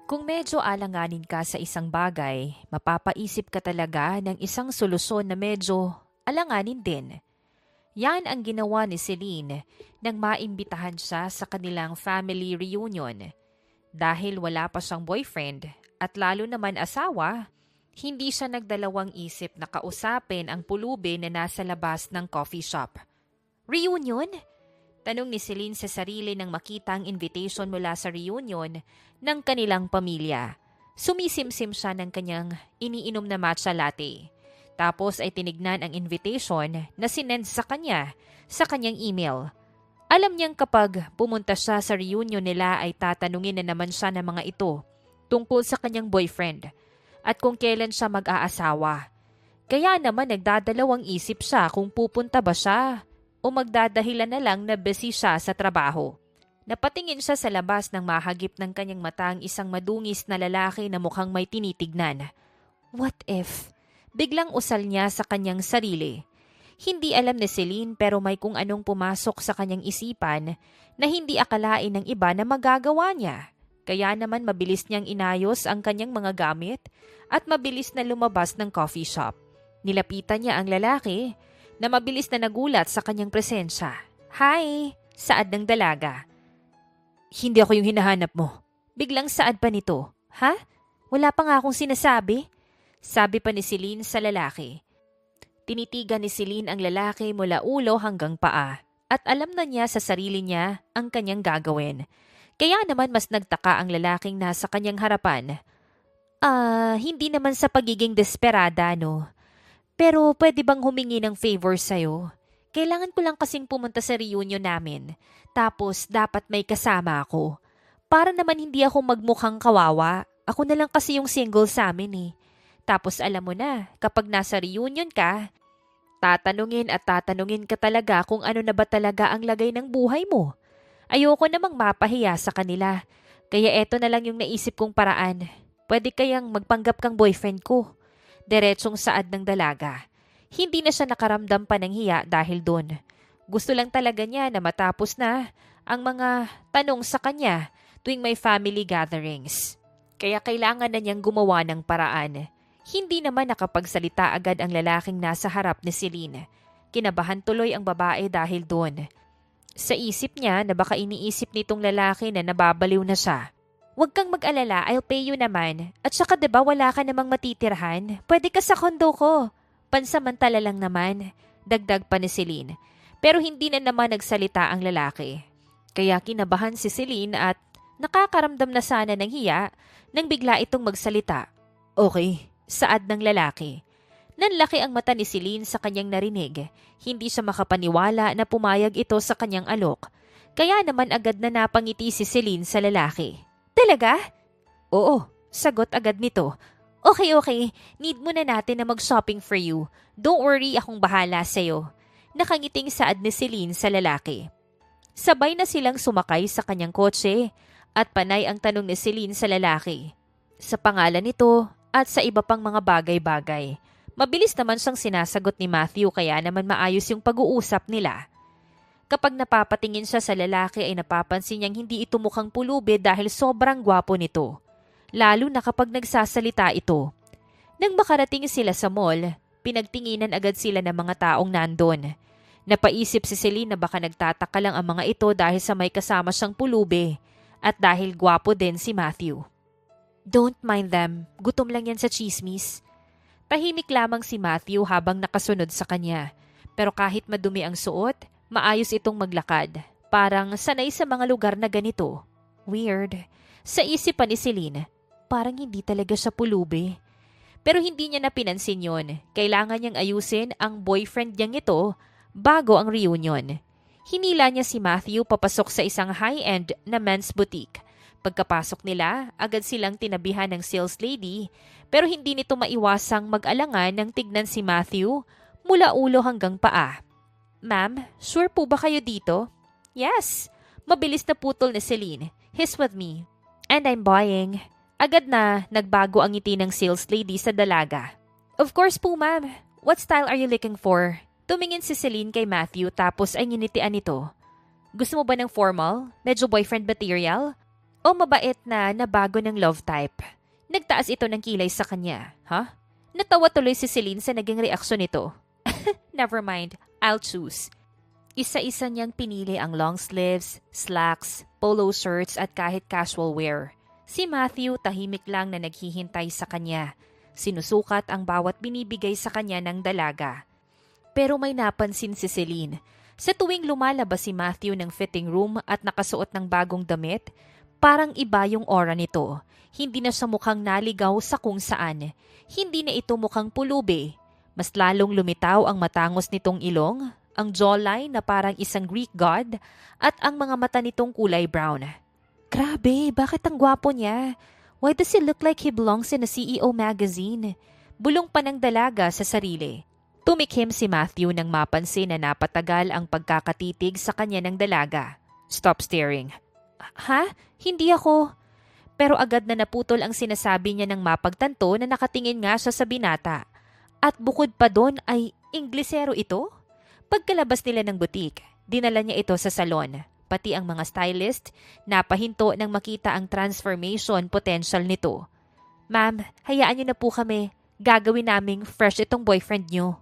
Kung medyo alanganin ka sa isang bagay, mapapaisip ka talaga ng isang solusyon na medyo alanganin din. Yan ang ginawa ni Celine nang maimbitahan siya sa kanilang family reunion. Dahil wala pa siyang boyfriend at lalo naman asawa, hindi siya nagdalawang isip na kausapin ang pulubi na nasa labas ng coffee shop. Reunion? Tanong ni Celine sa sarili nang makita ang invitation mula sa reunion ng kanilang pamilya. Sumisimsim siya ng kanyang iniinom na matcha latte. Tapos ay tinignan ang invitation na sinend sa kanya sa kanyang email. Alam niyang kapag pumunta siya sa reunion nila ay tatanungin na naman siya ng mga ito tungkol sa kanyang boyfriend at kung kailan siya mag-aasawa. Kaya naman nagdadalawang isip siya kung pupunta ba siya o magdadahilan na lang na busy siya sa trabaho. Napatingin siya sa labas nang mahagip ng kanyang mata ang isang madungis na lalaki na mukhang may tinitignan. What if? Biglang usal niya sa kanyang sarili. Hindi alam ni Celine pero may kung anong pumasok sa kanyang isipan na hindi akalain ng iba na magagawa niya. Kaya naman mabilis niyang inayos ang kanyang mga gamit at mabilis na lumabas ng coffee shop. Nilapitan niya ang lalaki na mabilis na nagulat sa kanyang presensya. Hi! Saad ng dalaga. Hindi ako yung hinahanap mo. Biglang saad pa nito. Ha? Wala pa nga akong sinasabi? Sabi pa ni Celine sa lalaki. Tinitigan ni Celine ang lalaki mula ulo hanggang paa at alam na niya sa sarili niya ang kanyang gagawin. Kaya naman mas nagtaka ang lalaking nasa kanyang harapan. Hindi naman sa pagiging desperada, no? Pero pwede bang humingi ng favor sa'yo? Kailangan ko lang kasing pumunta sa reunion namin. Tapos dapat may kasama ako. Para naman hindi ako magmukhang kawawa. Ako na lang kasi yung single sa amin eh. Tapos alam mo na, kapag nasa reunion ka, tatanungin ka talaga kung ano na ba talaga ang lagay ng buhay mo. Ayoko namang mapahiya sa kanila. Kaya eto na lang yung naisip kong paraan. Pwede kayang magpanggap kang boyfriend ko. Diretsong saad ng dalaga. Hindi na siya nakaramdam pa ng hiya dahil doon. Gusto lang talaga niya na matapos na ang mga tanong sa kanya tuwing may family gatherings. Kaya kailangan na niyang gumawa ng paraan. Hindi naman nakapagsalita agad ang lalaking nasa harap ni Celine. Kinabahan tuloy ang babae dahil doon. Sa isip niya na baka iniisip nitong lalaki na nababaliw na siya. Huwag kang mag-alala, I'll pay you naman. At saka 'di ba wala ka namang matitirhan? Pwede ka sa kondo ko. Pansamantala lang naman, dagdag pa ni Celine. Pero hindi na naman nagsalita ang lalaki. Kaya kinabahan si Celine at nakakaramdam na sana ng hiya nang bigla itong magsalita. Okay, saad ng lalaki. Nanlaki ang mata ni Celine sa kanyang narinig. Hindi siya makapaniwala na pumayag ito sa kanyang alok. Kaya naman agad na napangiti si Celine sa lalaki. Talaga? Oo, sagot agad nito. Okay. Need muna natin na mag-shopping for you. Don't worry, akong bahala sa'yo. Nakangiting saad ni Celine sa lalaki. Sabay na silang sumakay sa kanyang kotse at panay ang tanong ni Celine sa lalaki. Sa pangalan nito at sa iba pang mga bagay-bagay. Mabilis naman siyang sinasagot ni Matthew kaya naman maayos yung pag-uusap nila. Kapag napapatingin siya sa lalaki ay napapansin niyang hindi ito mukhang pulubi dahil sobrang gwapo nito. Lalo na kapag nagsasalita ito. Nang makarating sila sa mall, pinagtinginan agad sila ng mga taong nandun. Napaisip si Celine na baka nagtataka lang ang mga ito dahil sa may kasama siyang pulubi at dahil gwapo din si Matthew. Don't mind them, gutom lang yan sa chismis. Tahimik lamang si Matthew habang nakasunod sa kanya. Pero kahit madumi ang suot, maayos itong maglakad. Parang sanay sa mga lugar na ganito. Weird. Sa isipan ni Celine, parang hindi talaga siya pulubi. Pero hindi niya napinansin yon. Kailangan niyang ayusin ang boyfriend niyang ito bago ang reunion. Hinila niya si Matthew papasok sa isang high-end na men's boutique. Pagkapasok nila, agad silang tinabihan ng sales lady pero hindi nito maiwasang mag-alangan nang tignan si Matthew mula ulo hanggang paa. Ma'am, sure po ba kayo dito? Yes. Mabilis na putol ni Celine. He's with me. And I'm buying. Agad na nagbago ang ngiti ng sales lady sa dalaga. Of course po ma'am. What style are you looking for? Tumingin si Celine kay Matthew tapos ay nginitian nito. Gusto mo ba ng formal? Medyo boyfriend material? O mabait na nabago ng love type? Nagtaas ito ng kilay sa kanya, ha? Natawa tuloy si Celine sa naging reaksyon nito. Never mind, I'll choose. Isa-isa niyang pinili ang long sleeves, slacks, polo shirts at kahit casual wear. Si Matthew tahimik lang na naghihintay sa kanya. Sinusukat ang bawat binibigay sa kanya ng dalaga. Pero may napansin si Celine. Sa tuwing lumalabas si Matthew ng fitting room at nakasuot ng bagong damit, parang iba yung aura nito. Hindi na siya mukhang naligaw sa kung saan. Hindi na ito mukhang pulubi. Mas lalong lumitaw ang matangos nitong ilong, ang jawline na parang isang Greek god, at ang mga mata nitong kulay brown. Grabe, bakit ang gwapo niya? Why does he look like he belongs in a CEO magazine? Bulong pa ng dalaga sa sarili. Tumikhim si Matthew nang mapansin na napatagal ang pagkakatitig sa kanya ng dalaga. Stop staring. Ha? Hindi ako. Pero agad na naputol ang sinasabi niya nang mapagtanto na nakatingin nga siya sa binata. At bukod pa doon ay Inglesero ito? Pagkalabas nila ng butik, dinala niya ito sa salon. Pati ang mga stylist, napahinto nang makita ang transformation potential nito. Ma'am, hayaan niyo na po kami. Gagawin naming fresh itong boyfriend niyo.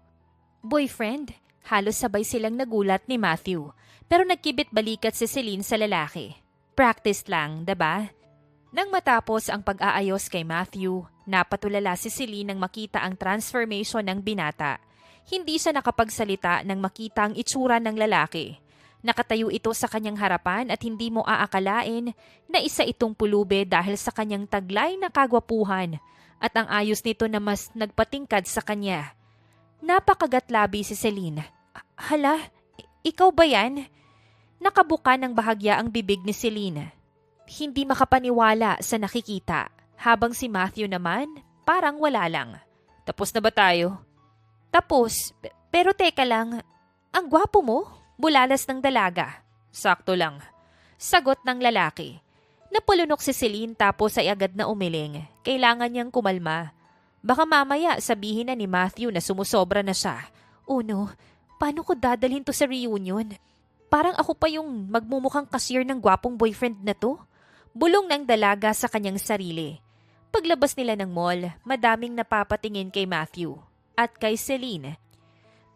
Boyfriend? Halos sabay silang nagulat ni Matthew. Pero nagkibit balikat si Celine sa lalaki. Practice lang, diba? Nang matapos ang pag-aayos kay Matthew, napatulala si Celine nang makita ang transformation ng binata. Hindi siya nakapagsalita nang makita ang itsura ng lalaki. Nakatayo ito sa kanyang harapan at hindi mo aakalain na isa itong pulube dahil sa kanyang taglay na kagwapuhan at ang ayos nito na mas nagpatingkad sa kanya. Napakagatlabi si Celine. Hala, ikaw ba yan? Nakabuka ng bahagya ang bibig ni Celine. Hindi makapaniwala sa nakikita, habang si Matthew naman parang wala lang. Tapos na ba tayo? Tapos, pero teka lang, ang gwapo mo? Bulalas ng dalaga. Sakto lang. Sagot ng lalaki. Napulunok si Celine tapos ay agad na umiling. Kailangan niyang kumalma. Baka mamaya sabihin na ni Matthew na sumusobra na siya. Oh no, paano ko dadalhin to sa reunion? Parang ako pa yung magmumukhang cashier ng gwapong boyfriend na to. Bulong ng dalaga sa kanyang sarili. Paglabas nila ng mall, madaming napapatingin kay Matthew at kay Celine.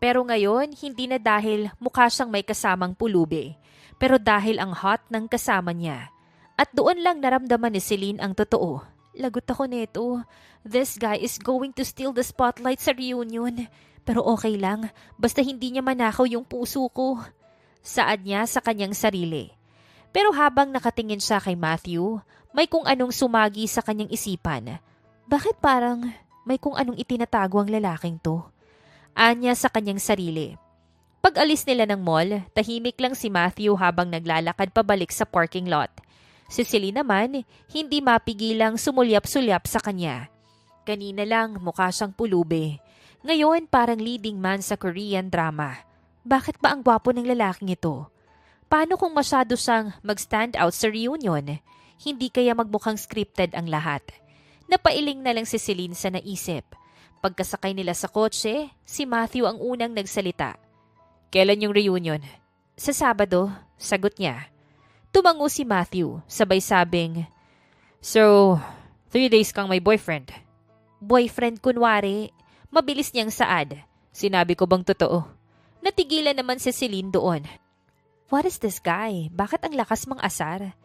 Pero ngayon, hindi na dahil mukha siyang may kasamang pulubi, pero dahil ang hot ng kasama niya. At doon lang naramdaman ni Celine ang totoo. Lagot ako nito. This guy is going to steal the spotlight sa reunion. Pero okay lang, basta hindi niya manakaw yung puso ko. Saad niya sa kanyang sarili. Pero habang nakatingin siya kay Matthew, may kung anong sumagi sa kanyang isipan. Bakit parang may kung anong itinatago ang lalaking to? Anya sa kanyang sarili. Pag-alis nila ng mall, tahimik lang si Matthew habang naglalakad pabalik sa parking lot. Si Celine naman, hindi mapigilang sumulyap-sulyap sa kanya. Kanina lang mukha siyang pulubi. Ngayon parang leading man sa Korean drama. Bakit ba ang gwapo ng lalaking ito? Paano kung masyado siyang mag-stand out sa reunion? Hindi kaya magmukhang scripted ang lahat? Napailing na lang si Celine sa naisip. Pagkasakay nila sa kotse, si Matthew ang unang nagsalita. Kailan yung reunion? Sa Sabado, sagot niya. Tumango si Matthew, sabay sabing, So, 3 days kang may boyfriend? Boyfriend kunwari, mabilis niyang saad. Sinabi ko bang totoo? Natigilan naman si Celine doon. What is this guy? Bakit ang lakas mang asar?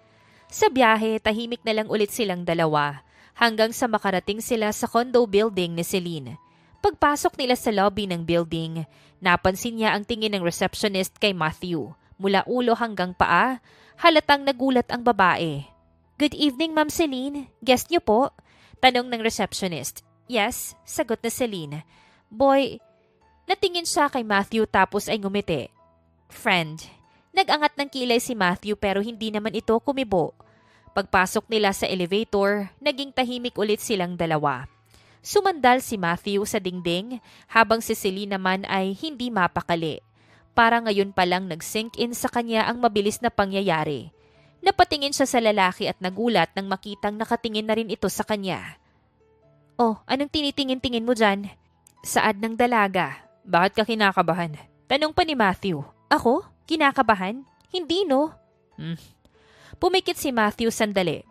Sa biyahe, tahimik na lang ulit silang dalawa hanggang sa makarating sila sa condo building ni Celine. Pagpasok nila sa lobby ng building, napansin niya ang tingin ng receptionist kay Matthew. Mula ulo hanggang paa, halatang nagulat ang babae. Good evening, Ma'am Celine. Guest niyo po? Tanong ng receptionist. Yes, sagot na Celine. Boy, natingin siya kay Matthew tapos ay ngumiti. Friend. Nag-angat ng kilay si Matthew pero hindi naman ito kumibo. Pagpasok nila sa elevator, naging tahimik ulit silang dalawa. Sumandal si Matthew sa dingding habang si Celine naman ay hindi mapakali. Para ngayon pa lang nag-sink in sa kanya ang mabilis na pangyayari. Napatingin siya sa lalaki at nagulat nang makitang nakatingin na rin ito sa kanya. Oh, anong tinitingin-tingin mo dyan? Saad ng dalaga. Bakit ka kinakabahan? Tanong pa ni Matthew. Ako? Kinakabahan? Hindi no? Pumikit si Matthew sandali.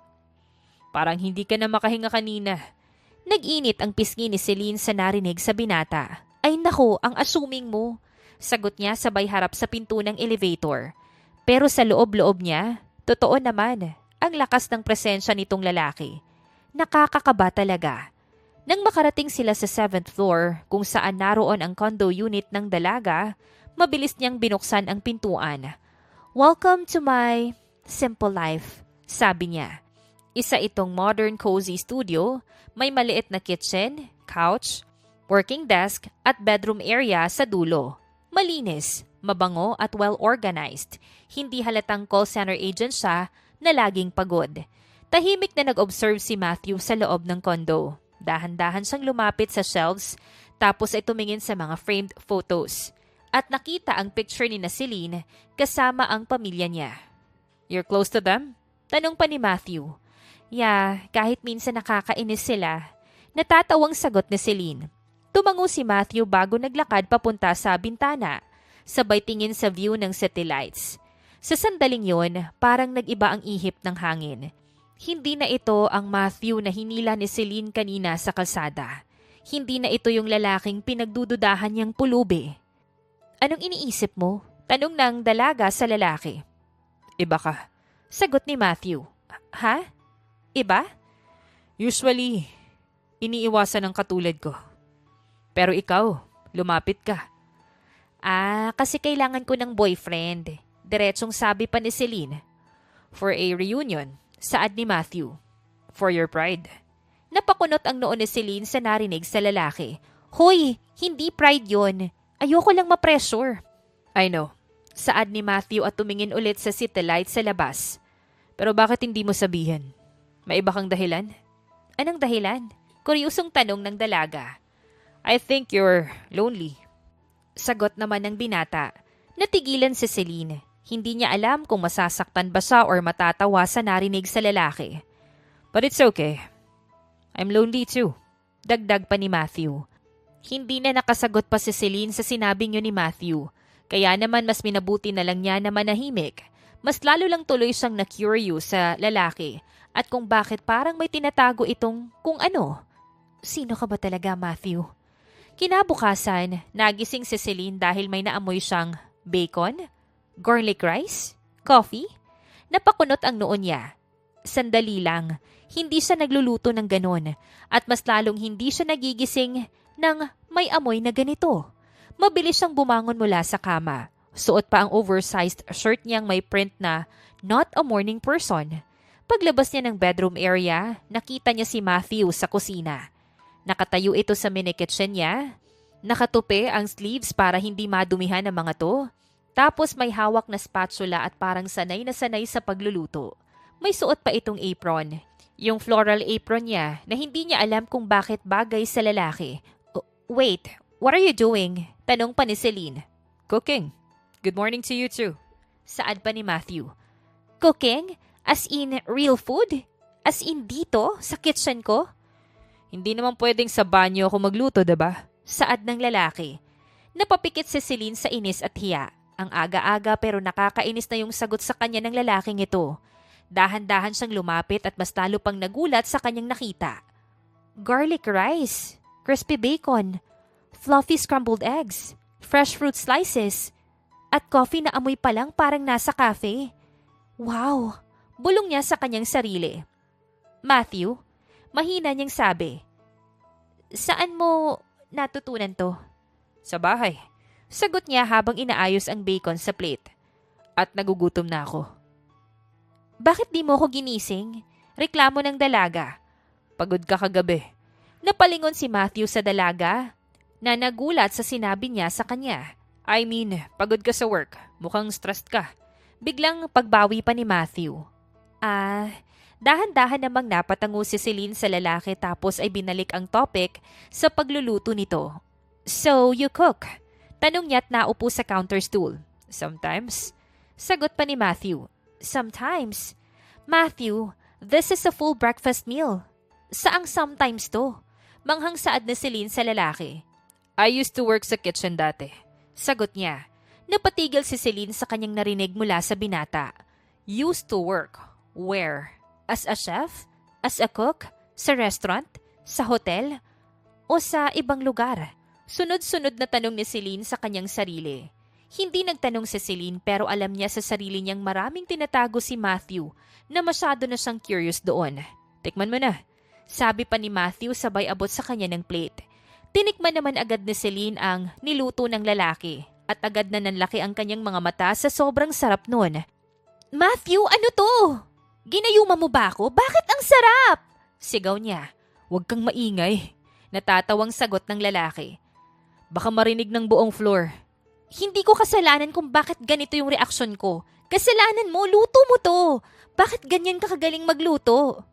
Parang hindi ka na makahinga kanina. Nag-init ang pisngi ni Celine sa narinig sa binata. Ay nako, ang assuming mo. Sagot niya sabay harap sa pinto ng elevator. Pero sa loob-loob niya, totoo naman, ang lakas ng presensya nitong lalaki. Nakakakaba talaga. Nang makarating sila sa 7th floor kung saan naroon ang condo unit ng dalaga, mabilis niyang binuksan ang pintuan. Welcome to my simple life, sabi niya. Isa itong modern cozy studio, may maliit na kitchen, couch, working desk at bedroom area sa dulo. Malinis, mabango at well-organized. Hindi halatang call center agent siya na laging pagod. Tahimik na nag-observe si Matthew sa loob ng condo. Dahan-dahan siyang lumapit sa shelves tapos ay tumingin sa mga framed photos. At nakita ang picture ni Celine kasama ang pamilya niya. You're close to them? Tanong pa ni Matthew. Yeah, kahit minsan nakakainis sila. Natatawang sagot ni Celine. Tumango si Matthew bago naglakad papunta sa bintana. Sabay tingin sa view ng city lights. Sa sandaling yun, parang nag-iba ang ihip ng hangin. Hindi na ito ang Matthew na hinila ni Celine kanina sa kalsada. Hindi na ito yung lalaking pinagdududahan niyang pulubi. Anong iniisip mo? Tanong ng dalaga sa lalaki. Iba ka. Sagot ni Matthew. Ha? Iba? Usually, iniiwasan ng katulad ko. Pero ikaw, lumapit ka. Kasi kailangan ko ng boyfriend. Diretsong sabi pa ni Celine. For a reunion. Saad ni Matthew. For your pride. Napakunot ang noo ni Celine sa narinig sa lalaki. Hoy, hindi pride yon. Ayoko lang ma-pressure. I know. Saad ni Matthew at tumingin ulit sa city light sa labas. Pero bakit hindi mo sabihin? May iba kang dahilan? Anong dahilan? Kuryusong tanong ng dalaga. I think you're lonely. Sagot naman ng binata. Natigilan si Celine. Hindi niya alam kung masasaktan ba siya or matatawa sa narinig sa lalaki. But it's okay. I'm lonely too. Dagdag pa ni Matthew. Hindi na nakasagot pa si Celine sa sinabing yun ni Matthew. Kaya naman mas minabuti na lang niya na manahimik. Mas lalo lang tuloy siyang na-curious sa lalaki at kung bakit parang may tinatago itong kung ano. Sino ka ba talaga, Matthew? Kinabukasan, nagising si Celine dahil may naamoy siyang bacon, garlic rice, coffee. Napakunot ang noo niya. Sandali lang, hindi siya nagluluto ng ganon at mas lalong hindi siya nagigising ng may amoy na ganito. Mabilis siyang bumangon mula sa kama. Suot pa ang oversized shirt niyang may print na not a morning person. Paglabas niya ng bedroom area, nakita niya si Matthew sa kusina. Nakatayo ito sa mini kitchen niya. Nakatupi ang sleeves para hindi madumihan ang mga to. Tapos may hawak na spatula at parang sanay na sanay sa pagluluto. May suot pa itong apron. Yung floral apron niya na hindi niya alam kung bakit bagay sa lalaki. Wait, what are you doing? Tanong pa ni Celine. Cooking. Good morning to you too. Saad pa ni Matthew. Cooking? As in real food? As in dito? Sa kitchen ko? Hindi naman pwedeng sa banyo ako magluto, diba? Saad ng lalaki. Napapikit si Celine sa inis at hiya. Ang aga-aga pero nakakainis na yung sagot sa kanya ng lalaking ito. Dahan-dahan siyang lumapit at mas lalo pang nagulat sa kanyang nakita. Garlic rice, crispy bacon, fluffy scrambled eggs, fresh fruit slices, at coffee na amoy pa lang parang nasa cafe. Wow! Bulong niya sa kanyang sarili. Matthew, mahina niyang sabi. Saan mo natutunan to? Sa bahay. Sagot niya habang inaayos ang bacon sa plate. At nagugutom na ako. Bakit di mo ako ginising? Reklamo ng dalaga. Pagod ka kagabi. Napalingon si Matthew sa dalaga na nagulat sa sinabi niya sa kanya. I mean, pagod ka sa work. Mukhang stressed ka. Biglang pagbawi pa ni Matthew. Dahan-dahan namang napatango si Celine sa lalaki tapos ay binalik ang topic sa pagluluto nito. So, you cook? Tanong niya at naupo sa counter stool. Sometimes. Sagot pa ni Matthew. Sometimes. Matthew, this is a full breakfast meal. Saang sometimes to? Manghang saad na Celine sa lalaki. I used to work sa kitchen dati. Sagot niya. Napatigil si Celine sa kanyang narinig mula sa binata. Used to work. Where? As a chef? As a cook? Sa restaurant? Sa hotel? O sa ibang lugar? Sunod-sunod na tanong ni Celine sa kanyang sarili. Hindi nagtanong si Celine pero alam niya sa sarili niyang maraming tinatago si Matthew na masyado na siyang curious doon. Tikman mo na. Sabi pa ni Matthew sabay abot sa kanya ng plate. Tinikman naman agad ni Celine ang niluto ng lalaki at agad na nanlaki ang kanyang mga mata sa sobrang sarap noon. Matthew, ano to? Ginayuma mo ba ako? Bakit ang sarap? Sigaw niya. Huwag kang maingay. Natatawang sagot ng lalaki. Baka marinig ng buong floor. Hindi ko kasalanan kung bakit ganito yung reaksyon ko. Kasalanan mo, luto mo to. Bakit ganyan ka kagaling magluto?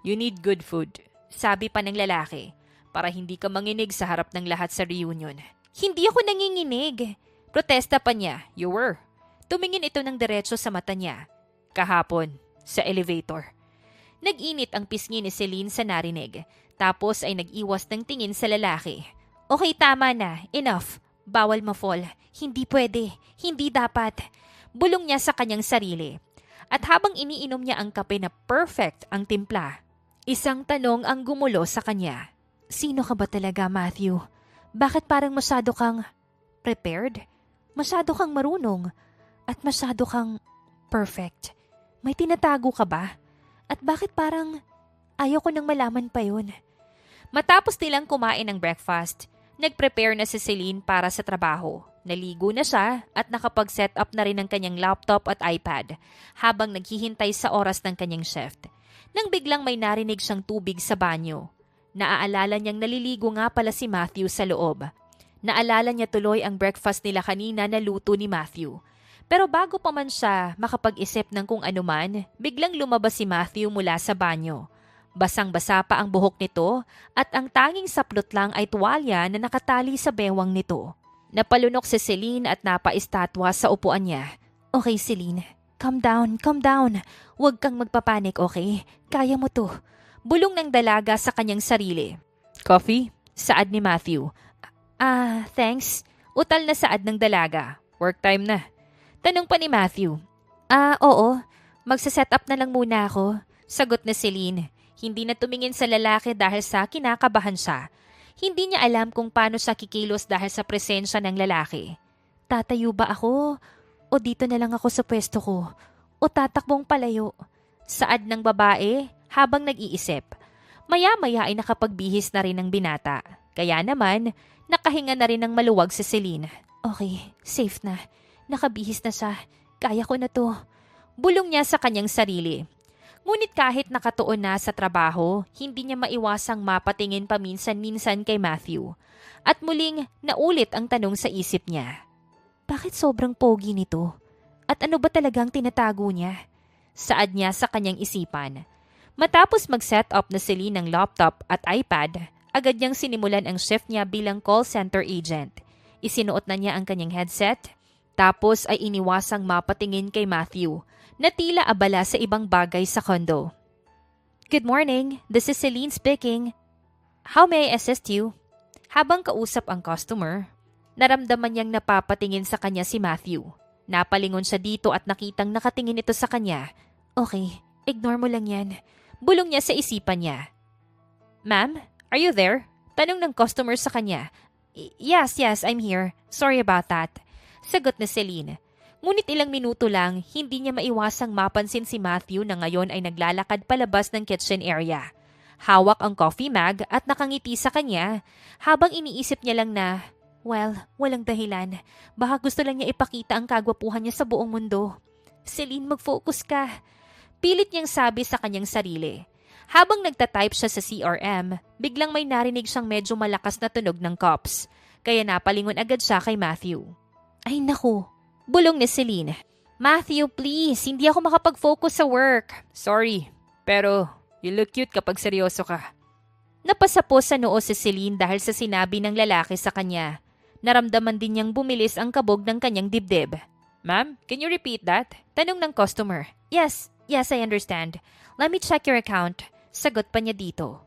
You need good food, sabi pa ng lalaki, para hindi ka manginig sa harap ng lahat sa reunion. Hindi ako nanginginig. Protesta pa niya. You were. Tumingin ito ng diretso sa mata niya. Kahapon, sa elevator. Nag-init ang pisngi ni Celine sa narinig, tapos ay nag-iwas ng tingin sa lalaki. Okay, tama na. Enough. Bawal ma-fall. Hindi pwede. Hindi dapat. Bulong niya sa kanyang sarili. At habang iniinom niya ang kape na perfect ang timpla, isang tanong ang gumulo sa kanya. Sino ka ba talaga, Matthew? Bakit parang masyado kang prepared? Masyado kang marunong? At masyado kang perfect? May tinatago ka ba? At bakit parang ayaw ko nang malaman pa yun? Matapos nilang kumain ng breakfast, nag-prepare na si Celine para sa trabaho. Naligo na siya at nakapag-set up na rin ng kanyang laptop at iPad habang naghihintay sa oras ng kanyang shift. Nang biglang may narinig siyang tubig sa banyo. Naaalala niyang naliligo nga pala si Matthew sa loob. Naalala niya tuloy ang breakfast nila kanina na luto ni Matthew. Pero bago pa man siya makapag-isip ng kung anuman, biglang lumabas si Matthew mula sa banyo. Basang-basa pa ang buhok nito at ang tanging saplot lang ay tuwalya na nakatali sa bewang nito. Napalunok si Celine at napaistatwa sa upuan niya. Okay, Celine. Calm down, calm down. Huwag kang magpapanik, okay? Kaya mo to. Bulong ng dalaga sa kanyang sarili. Coffee? Saad ni Matthew. Thanks. Utal na saad ng dalaga. Work time na. Tanong pa ni Matthew. Oo. Magsaset up na lang muna ako. Sagot na Celine. Hindi na tumingin sa lalaki dahil sa kinakabahan siya. Hindi niya alam kung paano siya kikilos dahil sa presensya ng lalaki. Tatayo ba ako? O dito na lang ako sa pwesto ko? O tatakbong palayo? Saad ng babae habang nag-iisip. Maya-maya ay nakapagbihis na rin ng binata. Kaya naman, nakahinga na rin ng maluwag si Celine. Okay, safe na. Nakabihis na siya. Kaya ko na to. Bulong niya sa kanyang sarili. Ngunit kahit nakatuon na sa trabaho, hindi niya maiwasang mapatingin paminsan-minsan kay Matthew. At muling naulit ang tanong sa isip niya. Bakit sobrang pogi nito? At ano ba talagang tinatago niya? Saad niya sa kanyang isipan. Matapos mag-set up na Celine ng laptop at iPad, agad niyang sinimulan ang shift niya bilang call center agent. Isinuot na niya ang kanyang headset, tapos ay iniwasang mapatingin kay Matthew na tila abala sa ibang bagay sa condo. Good morning, this is Celine speaking. How may I assist you? Habang kausap ang customer, naramdaman niyang napapatingin sa kanya si Matthew. Napalingon siya dito at nakitang nakatingin ito sa kanya. Okay, ignore mo lang yan. Bulong niya sa isipan niya. Ma'am, are you there? Tanong ng customer sa kanya. Yes, I'm here. Sorry about that. Sagot na Celine. Ngunit ilang minuto lang, hindi niya maiwasang mapansin si Matthew na ngayon ay naglalakad palabas ng kitchen area. Hawak ang coffee mug at nakangiti sa kanya habang iniisip niya lang na, walang dahilan. Baka gusto lang niya ipakita ang kagwapuhan niya sa buong mundo. Celine, mag-focus ka. Pilit niyang sabi sa kanyang sarili. Habang nagtatype siya sa CRM, biglang may narinig siyang medyo malakas na tunog ng cops. Kaya napalingon agad siya kay Matthew. Ay naku, bulong ni Celine. Matthew, please, hindi ako makapag-focus sa work. Sorry, pero you look cute kapag seryoso ka. Napasapo sa noo si Celine dahil sa sinabi ng lalaki sa kanya. Naramdaman din niyang bumilis ang kabog ng kanyang dibdib. Ma'am, can you repeat that? Tanong ng customer. Yes, I understand. Let me check your account. Sagot pa niya dito.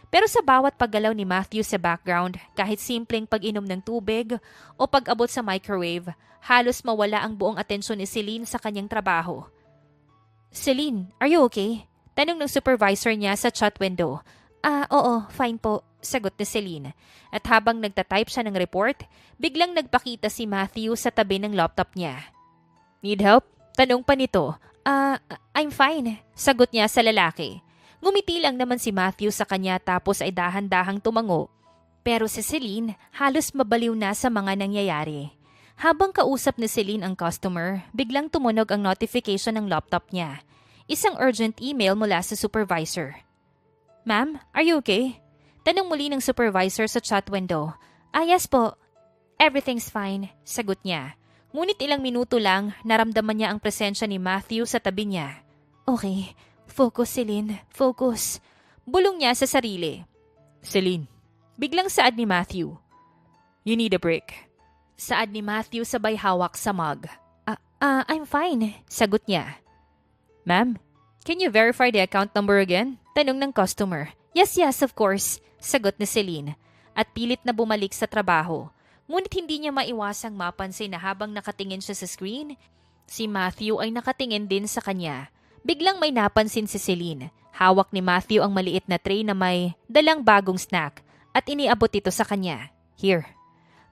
Pero sa bawat paggalaw ni Matthew sa background, kahit simpleng pag-inom ng tubig o pag-abot sa microwave, halos mawala ang buong atensyon ni Celine sa kanyang trabaho. Celine, are you okay? Tanong ng supervisor niya sa chat window. Oo, fine po, sagot ni Celine. At habang nagtatype siya ng report, biglang nagpakita si Matthew sa tabi ng laptop niya. Need help? Tanong pa nito. I'm fine, sagot niya sa lalaki. Ngumiti lang naman si Matthew sa kanya tapos ay dahan-dahang tumango. Pero si Celine halos mabaliw na sa mga nangyayari. Habang kausap ni Celine ang customer, biglang tumunog ang notification ng laptop niya. Isang urgent email mula sa supervisor. Ma'am, are you okay? Tanong muli ng supervisor sa chat window. Yes po. Everything's fine, sagot niya. Ngunit ilang minuto lang, naramdaman niya ang presensya ni Matthew sa tabi niya. Okay, focus Celine, focus. Bulong niya sa sarili. Celine, biglang saad ni Matthew. You need a break. Saad ni Matthew sabay hawak sa mug. I'm fine, sagot niya. Ma'am, can you verify the account number again? Tanong ng customer. Yes, of course, sagot ni Celine. At pilit na bumalik sa trabaho. Ngunit hindi niya maiwasang mapansin na habang nakatingin siya sa screen, si Matthew ay nakatingin din sa kanya. Biglang may napansin si Celine. Hawak ni Matthew ang maliit na tray na may dalang bagong snack at iniabot ito sa kanya. Here,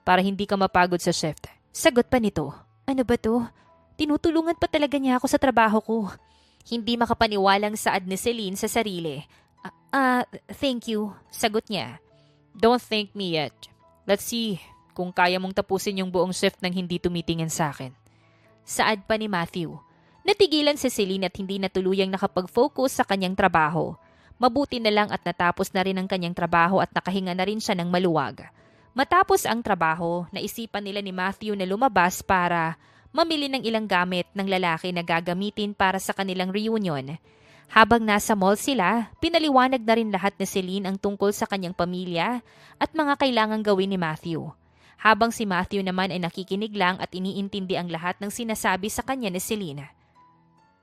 para hindi ka mapagod sa shift. Sagot pa nito. Ano ba to? Tinutulungan pa talaga niya ako sa trabaho ko. Hindi makapaniwalang saad ni Celine sa sarili. Thank you, sagot niya. Don't thank me yet. Let's see kung kaya mong tapusin yung buong shift nang hindi tumitingin sa akin. Saad pa ni Matthew. Natigilan si Celine at hindi na tuluyang nakapag-focus sa kanyang trabaho. Mabuti na lang at natapos na rin ang kanyang trabaho at nakahinga na rin siya ng maluwag. Matapos ang trabaho, naisipan nila ni Matthew na lumabas para mamili ng ilang gamit ng lalaki na gagamitin para sa kanilang reunion. Habang nasa mall sila, pinaliwanag na rin lahat ni Celine ang tungkol sa kanyang pamilya at mga kailangang gawin ni Matthew. Habang si Matthew naman ay nakikinig lang at iniintindi ang lahat ng sinasabi sa kanya ni Celine.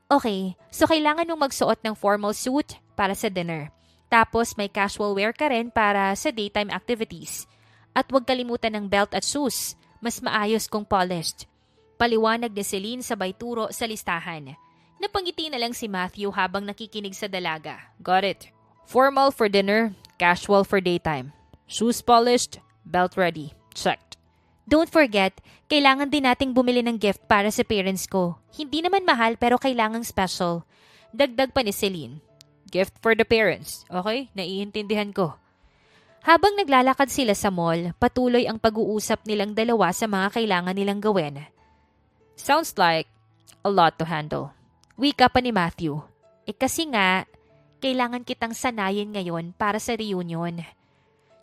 Okay, so kailangan mong magsuot ng formal suit para sa dinner. Tapos may casual wear ka rin para sa daytime activities. At huwag kalimutan ng belt at shoes, mas maayos kung polished. Paliwanag ni Celine sabay turo sa listahan. Napangiti na lang si Matthew habang nakikinig sa dalaga. Got it. Formal for dinner, casual for daytime. Shoes polished, belt ready. Checked. Don't forget, kailangan din nating bumili ng gift para sa parents ko. Hindi naman mahal pero kailangang special. Dagdag pa ni Celine. Gift for the parents. Okay, naiintindihan ko. Habang naglalakad sila sa mall, patuloy ang pag-uusap nilang dalawa sa mga kailangan nilang gawin. Sounds like a lot to handle. Wika pa ni Matthew. Kasi nga, kailangan kitang sanayin ngayon para sa reunion.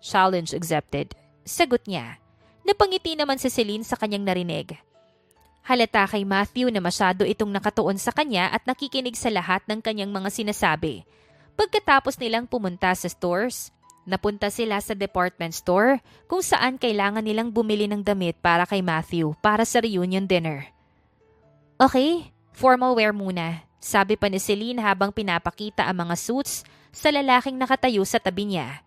Challenge accepted. Sagot niya. Napangiti naman si Celine sa kanyang narinig. Halata kay Matthew na masyado itong nakatuon sa kanya at nakikinig sa lahat ng kanyang mga sinasabi. Pagkatapos nilang pumunta sa stores, napunta sila sa department store kung saan kailangan nilang bumili ng damit para kay Matthew para sa reunion dinner. Okay, formal wear muna, sabi pa ni Celine habang pinapakita ang mga suits sa lalaking nakatayo sa tabi niya.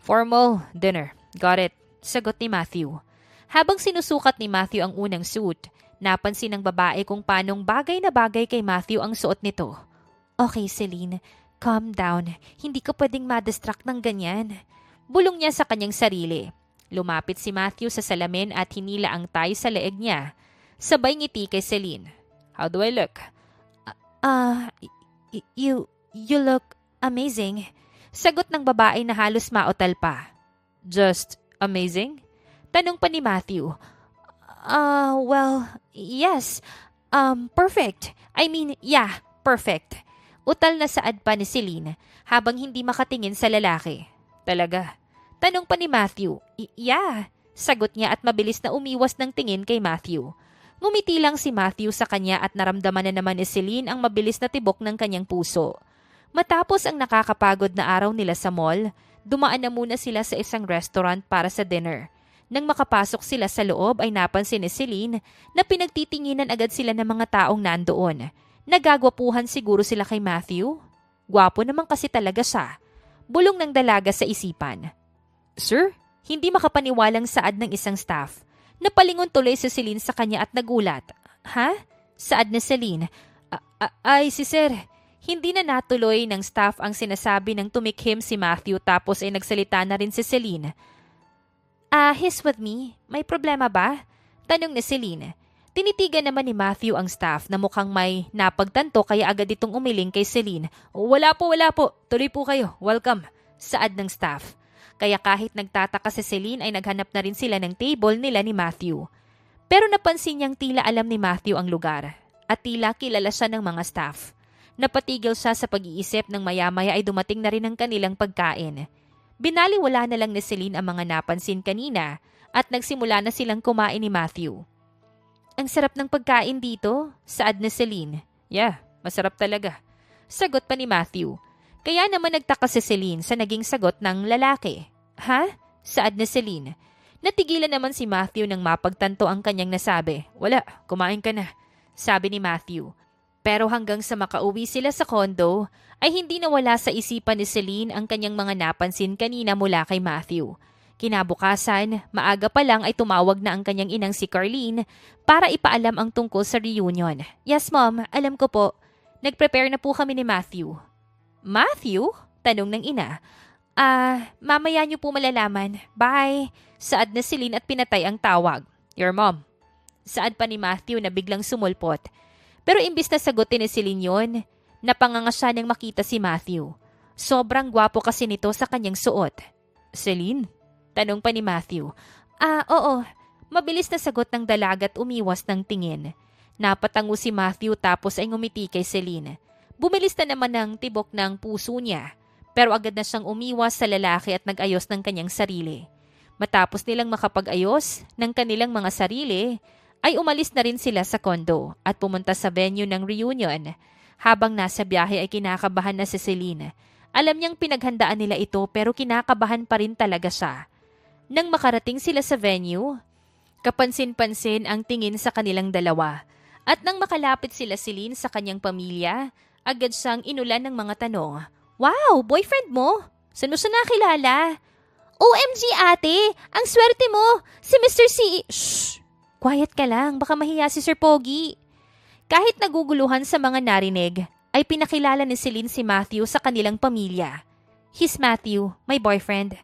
Formal dinner, got it, sagot ni Matthew. Habang sinusukat ni Matthew ang unang suit, napansin ng babae kung paanong bagay na bagay kay Matthew ang suot nito. Okay, Celine, calm down. Hindi ka pwedeng ma-distract ng ganyan. Bulong niya sa kanyang sarili. Lumapit si Matthew sa salamin at hinila ang tie sa leeg niya. Sabay ngiti kay Celine. How do I look? You look amazing. Sagot ng babae na halos maotal pa. Just amazing? Tanong pa ni Matthew. Well, yes. Perfect. I mean, yeah, perfect. Utal na saad pa ni Celine habang hindi makatingin sa lalaki. Talaga? Tanong pa ni Matthew. Yeah. Sagot niya at mabilis na umiwas ng tingin kay Matthew. Ngumiti lang si Matthew sa kanya at naramdaman na naman ni Celine ang mabilis na tibok ng kanyang puso. Matapos ang nakakapagod na araw nila sa mall, dumaan na muna sila sa isang restaurant para sa dinner. Nang makapasok sila sa loob ay napansin ni Celine na pinagtitinginan agad sila ng mga taong nandoon. Nagagwapuhan siguro sila kay Matthew? Gwapo naman kasi talaga siya. Bulong ng dalaga sa isipan. Sir? Hindi makapaniwalang saad ng isang staff. Napalingon tuloy si Celine sa kanya at nagulat. Ha? Saad ni Celine. Ay, si sir. Hindi na natuloy ng staff ang sinasabi ng tumikhim si Matthew tapos ay nagsalita na rin si Celine. He's with me. May problema ba? Tanong ni Celine. Tinitigan naman ni Matthew ang staff na mukhang may napagtanto kaya agad itong umiling kay Celine. Wala po. Tuloy po kayo. Welcome. Saad ng staff. Kaya kahit nagtataka si Celine ay naghanap na rin sila ng table nila ni Matthew. Pero napansin niyang tila alam ni Matthew ang lugar at tila kilala siya ng mga staff. Napatigil siya sa pag-iisip ng maya-maya ay dumating na rin ang kanilang pagkain. Binaliwala na lang ni Celine ang mga napansin kanina at nagsimula na silang kumain ni Matthew. Ang sarap ng pagkain dito, saad ni Celine. Yeah, masarap talaga. Sagot pa ni Matthew. Kaya naman nagtaka si Celine sa naging sagot ng lalaki. Ha? Saad ni Celine. Natigilan naman si Matthew nang mapagtanto ang kanyang nasabi. Wala, kumain ka na, sabi ni Matthew. Pero hanggang sa makauwi sila sa condo, ay hindi nawala sa isipan ni Celine ang kanyang mga napansin kanina mula kay Matthew. Kinabukasan, maaga pa lang ay tumawag na ang kanyang inang si Carlene para ipaalam ang tungkol sa reunion. Yes mom, alam ko po. Nag-prepare na po kami ni Matthew. Matthew? Tanong ng ina. Mamaya niyo po malalaman. Bye. Saad na Celine at pinatay ang tawag. Your mom. Saad pa ni Matthew na biglang sumulpot. Pero imbis na sagutin ni Celine yun, napanganga siya nang makita si Matthew. Sobrang gwapo kasi nito sa kanyang suot. Celine? Tanong pa ni Matthew. Oo. Mabilis na sagot ng dalaga at umiwas ng tingin. Napatango si Matthew tapos ay ngumiti kay Celine. Bumilis na naman ng tibok ng puso niya. Pero agad na siyang umiwas sa lalaki at nag-ayos ng kanyang sarili. Matapos nilang makapag-ayos ng kanilang mga sarili, ay umalis na rin sila sa condo at pumunta sa venue ng reunion. Habang nasa biyahe ay kinakabahan na si Celine. Alam niyang pinaghandaan nila ito pero kinakabahan pa rin talaga siya. Nang makarating sila sa venue, kapansin-pansin ang tingin sa kanilang dalawa. At nang makalapit sila Celine sa kanyang pamilya, agad siyang inulan ng mga tanong. Wow, boyfriend mo? Saan mo siya nakilala? OMG ate, ang swerte mo! Si Mr. C... Shh! Quiet ka lang, baka mahiya si Sir Pogi. Kahit naguguluhan sa mga narinig, ay pinakilala ni Celine si Matthew sa kanilang pamilya. He's Matthew, my boyfriend.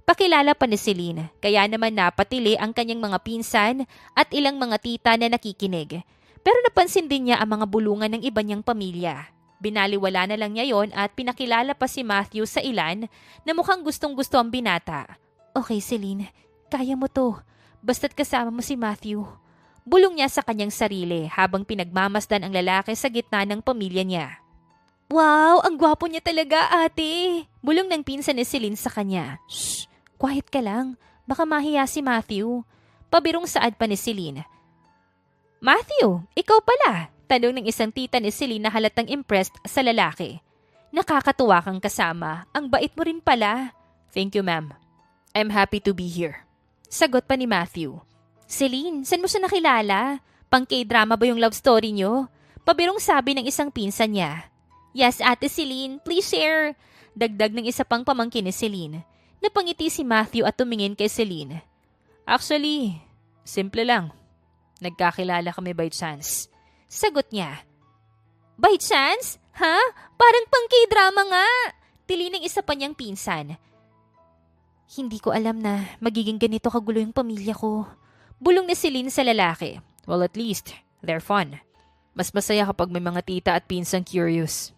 Pakilala pa ni Celine, kaya naman napatili ang kanyang mga pinsan at ilang mga tita na nakikinig. Pero napansin din niya ang mga bulungan ng iba niyang pamilya. Binaliwala na lang niya yon at pinakilala pa si Matthew sa ilan na mukhang gustong-gusto ang binata. Okay Celine, kaya mo to. Basta't kasama mo si Matthew. Bulong niya sa kanyang sarili habang pinagmamasdan ang lalaki sa gitna ng pamilya niya. Wow, ang gwapo niya talaga ate. Bulong ng pinsan ni Celine sa kanya. Shh, quiet ka lang. Baka mahiya si Matthew. Pabirong saad pa ni Celine. Matthew, ikaw pala. Tanong ng isang tita ni Celine na halatang impressed sa lalaki. Nakakatuwa kang kasama. Ang bait mo rin pala. Thank you, ma'am. I'm happy to be here. Sagot pa ni Matthew. Celine, saan mo siya nakilala? Pang K-drama ba yung love story niyo? Pabirong sabi ng isang pinsan niya. Yes, ate Celine, please share. Dagdag ng isa pang pamangkin ni Celine. Napangiti si Matthew at tumingin kay Celine. Actually, simple lang. Nagkakilala kami by chance. Sagot niya. By chance? Ha? Parang pang K-drama nga. Tili ng isa pa niyang pinsan. Hindi ko alam na magiging ganito kagulo yung pamilya ko. Bulong ni Celine sa lalaki. Well, at least, they're fun. Mas masaya kapag may mga tita at pinsang curious.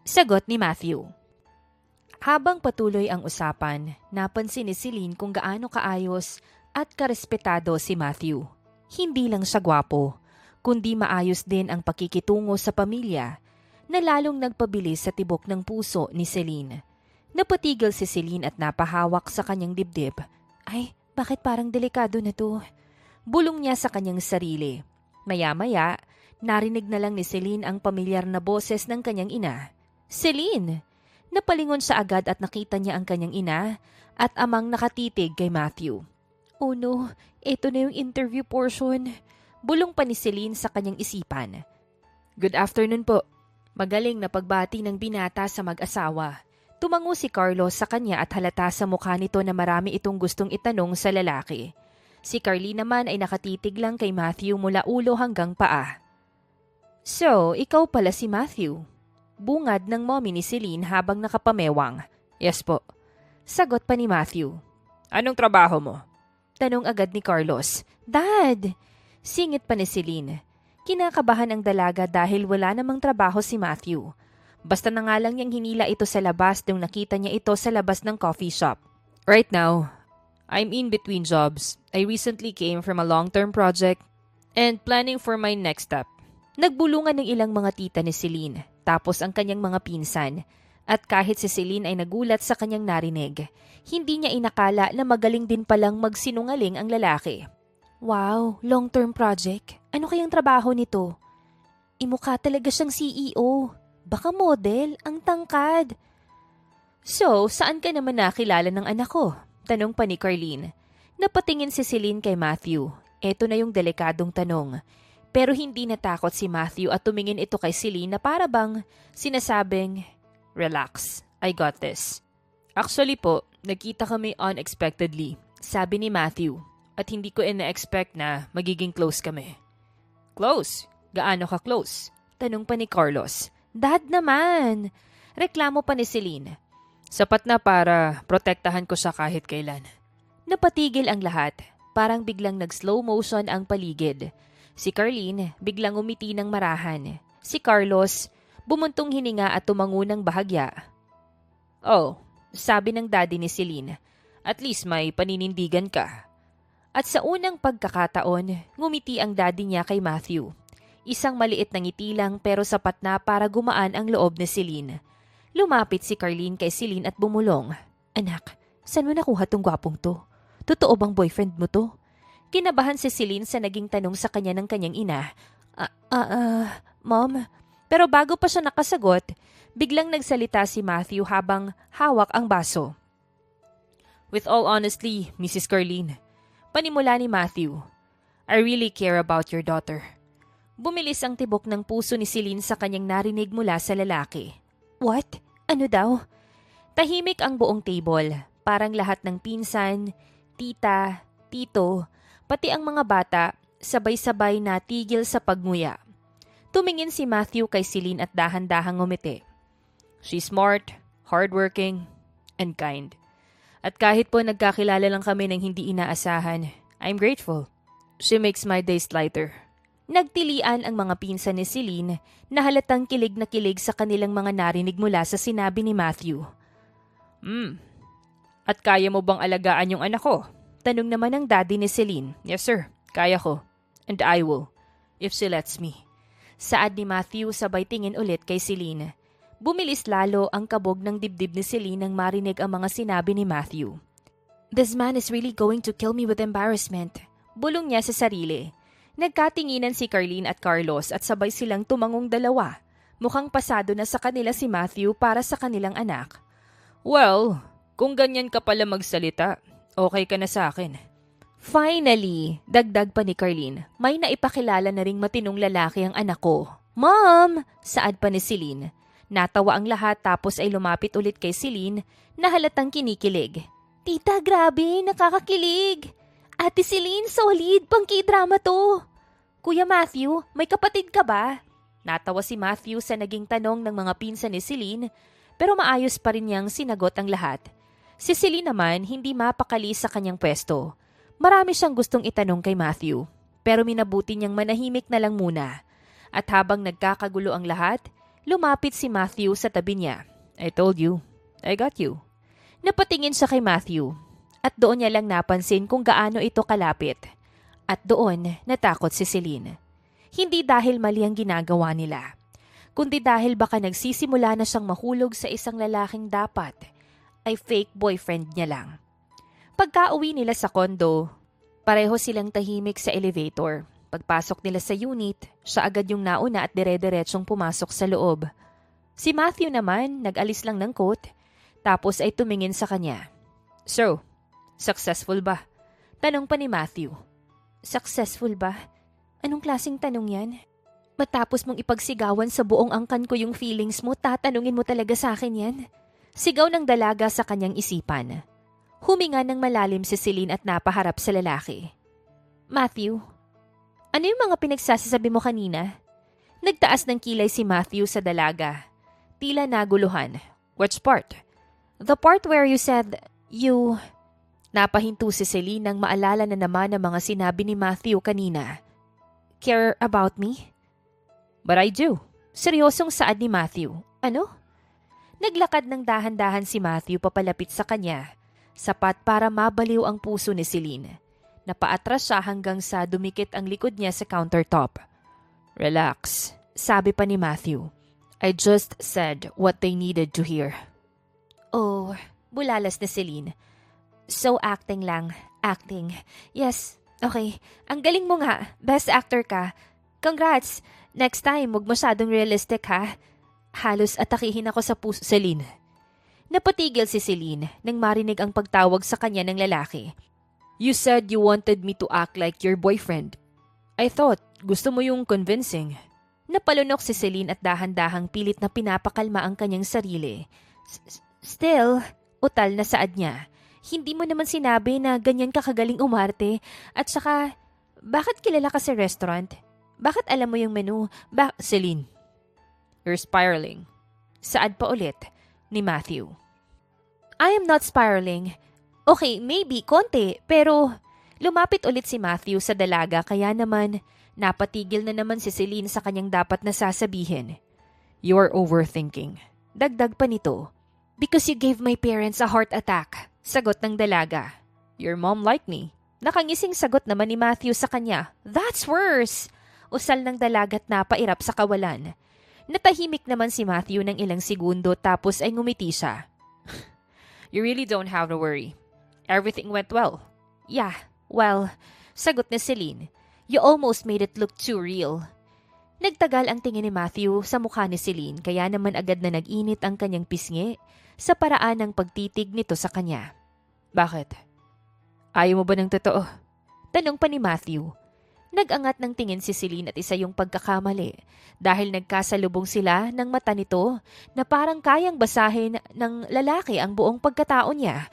Sagot ni Matthew. Habang patuloy ang usapan, napansin ni Celine kung gaano kaayos at karespetado si Matthew. Hindi lang siya gwapo, kundi maayos din ang pakikitungo sa pamilya na lalong nagpabilis sa tibok ng puso ni Celine. Napatigil si Celine at napahawak sa kanyang dibdib. Ay, bakit parang delikado na to? Bulong niya sa kanyang sarili. Maya-maya, narinig na lang ni Celine ang pamilyar na boses ng kanyang ina. Celine! Napalingon siya agad at nakita niya ang kanyang ina at amang nakatitig kay Matthew. Oh no, ito na yung interview portion. Bulong pa ni Celine sa kanyang isipan. Good afternoon po. Magaling na pagbati ng binata sa mag-asawa. Tumango si Carlos sa kanya at halata sa mukha nito na marami itong gustong itanong sa lalaki. Si Carly naman ay nakatitig lang kay Matthew mula ulo hanggang paa. So, ikaw pala si Matthew. Bungad ng mommy ni Celine habang nakapamewang. Yes po. Sagot pa ni Matthew. Anong trabaho mo? Tanong agad ni Carlos. Dad! Singit pa ni Celine. Kinakabahan ang dalaga dahil wala namang trabaho si Matthew. Basta na nga lang niyang hinila ito sa labas nung nakita niya ito sa labas ng coffee shop. Right now, I'm in between jobs. I recently came from a long-term project and planning for my next step. Nagbulungan ng ilang mga tita ni Celine, tapos ang kanyang mga pinsan. At kahit si Celine ay nagulat sa kanyang narinig, hindi niya inakala na magaling din palang magsinungaling ang lalaki. Wow, long-term project? Ano kayang trabaho nito? Imukha talaga siyang CEO. Baka model, ang tangkad. So, saan ka naman nakilala ng anak ko? Tanong pa ni Carlene. Napatingin si Celine kay Matthew. Ito na yung delikadong tanong. Pero hindi natakot si Matthew at tumingin ito kay Celine na para bang sinasabing, relax, I got this. Actually po, nagkita kami unexpectedly, sabi ni Matthew. At hindi ko ina-expect na magiging close kami. Close? Gaano ka close? Tanong pa ni Carlos. Dad naman! Reklamo pa ni Celine. Sapat na para protektahan ko siya kahit kailan. Napatigil ang lahat. Parang biglang nag-slow motion ang paligid. Si Carlene biglang umiti ng marahan. Si Carlos bumuntong hininga at tumango ng bahagya. Oh, sabi ng daddy ni Celine. At least may paninindigan ka. At sa unang pagkakataon, ngumiti ang daddy niya kay Matthew. Isang maliit na ngiti lang pero sapat na para gumaan ang loob ni Celine. Lumapit si Carlene kay Celine at bumulong. Anak, saan mo nakuha tong gwapong to? Totoo bang boyfriend mo to? Kinabahan si Celine sa naging tanong sa kanya ng kanyang ina. Mom? Pero bago pa siya nakasagot, biglang nagsalita si Matthew habang hawak ang baso. With all honesty, Mrs. Carlene, panimula ni Matthew, I really care about your daughter. Bumilis ang tibok ng puso ni Celine sa kanyang narinig mula sa lalaki. What? Ano daw? Tahimik ang buong table, parang lahat ng pinsan, tita, tito, pati ang mga bata, sabay-sabay natigil sa pagnguya. Tumingin si Matthew kay Celine at dahan-dahang ngumiti. She's smart, hardworking, and kind. At kahit po nagkakilala lang kami ng hindi inaasahan, I'm grateful. She makes my days lighter. Nagtilian ang mga pinsan ni Celine na halatang kilig na kilig sa kanilang mga narinig mula sa sinabi ni Matthew. At kaya mo bang alagaan yung anak ko? Tanong naman ng daddy ni Celine. Yes sir, kaya ko. And I will, if she lets me. Saad ni Matthew sabay tingin ulit kay Celine. Bumilis lalo ang kabog ng dibdib ni Celine nang marinig ang mga sinabi ni Matthew. This man is really going to kill me with embarrassment. Bulong niya sa sarili. Nagkatinginan si Carlene at Carlos at sabay silang tumangong dalawa. Mukhang pasado na sa kanila si Matthew para sa kanilang anak. Well, kung ganyan ka pala magsalita, okay ka na sa akin. Finally, dagdag pa ni Carlene, may naipakilala na ring matinong lalaki ang anak ko. Mom! Saad pa ni Celine. Natawa ang lahat tapos ay lumapit ulit kay Celine na halatang kinikilig. Tita, grabe, nakakakilig! Ate Celine, solid, pang K-drama to. Kuya Matthew, may kapatid ka ba? Natawa si Matthew sa naging tanong ng mga pinsan ni Celine, pero maayos pa rin niyang sinagot ang lahat. Si Celine naman hindi mapakali sa kanyang pwesto. Marami siyang gustong itanong kay Matthew, pero minabuti niyang manahimik na lang muna. At habang nagkakagulo ang lahat, lumapit si Matthew sa tabi niya. I told you, I got you. Napatingin siya kay Matthew. At doon niya lang napansin kung gaano ito kalapit. At doon natakot si Celine. Hindi dahil mali ang ginagawa nila, kundi dahil baka nagsisimula na siyang mahulog sa isang lalaking dapat ay fake boyfriend niya lang. Pagka-uwi nila sa kondo, pareho silang tahimik sa elevator. Pagpasok nila sa unit, siya agad yung nauna at dire-diretsong pumasok sa loob. Si Matthew naman nag-alis lang ng coat, tapos ay tumingin sa kanya. So, successful ba? Tanong pa ni Matthew. Successful ba? Anong klaseng tanong yan? Matapos mong ipagsigawan sa buong angkan ko yung feelings mo, tatanungin mo talaga sa akin yan? Sigaw ng dalaga sa kanyang isipan. Huminga ng malalim si Celine at napaharap sa lalaki. Matthew, ano yung mga pinagsasabi mo kanina? Nagtaas ng kilay si Matthew sa dalaga. Tila naguluhan. Which part? The part where you said you... Napahinto si Celine nang maalala na naman ang mga sinabi ni Matthew kanina. Care about me? But I do. Seryosong saad ni Matthew. Ano? Naglakad ng dahan-dahan si Matthew papalapit sa kanya. Sapat para mabaliw ang puso ni Celine. Napaatras siya hanggang sa dumikit ang likod niya sa countertop. Relax, sabi pa ni Matthew. I just said what they needed to hear. Oh, bulalas na Celine. So acting lang. Acting. Yes, okay. Ang galing mo nga. Best actor ka. Congrats. Next time, huwag masyadong realistic ha. Halos atakihin ako sa puso. Celine. Napatigil si Celine nang marinig ang pagtawag sa kanya ng lalaki. You said you wanted me to act like your boyfriend. I thought gusto mo yung convincing. Napalunok si Celine at dahan-dahang pilit na pinapakalma ang kanyang sarili. Still, utal na saad niya. Hindi mo naman sinabi na ganyan ka kagaling umarte. At saka, bakit kilala ka sa restaurant? Bakit alam mo yung menu? Celine, you're spiraling. Saad pa ulit ni Matthew. I am not spiraling. Okay, maybe, konti, pero lumapit ulit si Matthew sa dalaga kaya naman napatigil na naman si Celine sa kanyang dapat na sasabihin. You're overthinking. Dagdag pa nito. Because you gave my parents a heart attack. Sagot ng dalaga. Your mom like me. Nakangising sagot naman ni Matthew sa kanya. That's worse! Usal ng dalagat na pairap sa kawalan. Natahimik naman si Matthew ng ilang segundo tapos ay ngumiti siya. You really don't have to worry. Everything went well. Yeah, well, sagot ni Celine. You almost made it look too real. Nagtagal ang tingin ni Matthew sa mukha ni Celine kaya naman agad na nag-init ang kanyang pisngi sa paraan ng pagtitig nito sa kanya. Bakit? Ayaw mo ba ng totoo? Tanong pa ni Matthew. Nag-angat ng tingin si Celine at isa yung pagkakamali dahil nagkasalubong sila ng mata nito na parang kayang basahin ng lalaki ang buong pagkatao niya.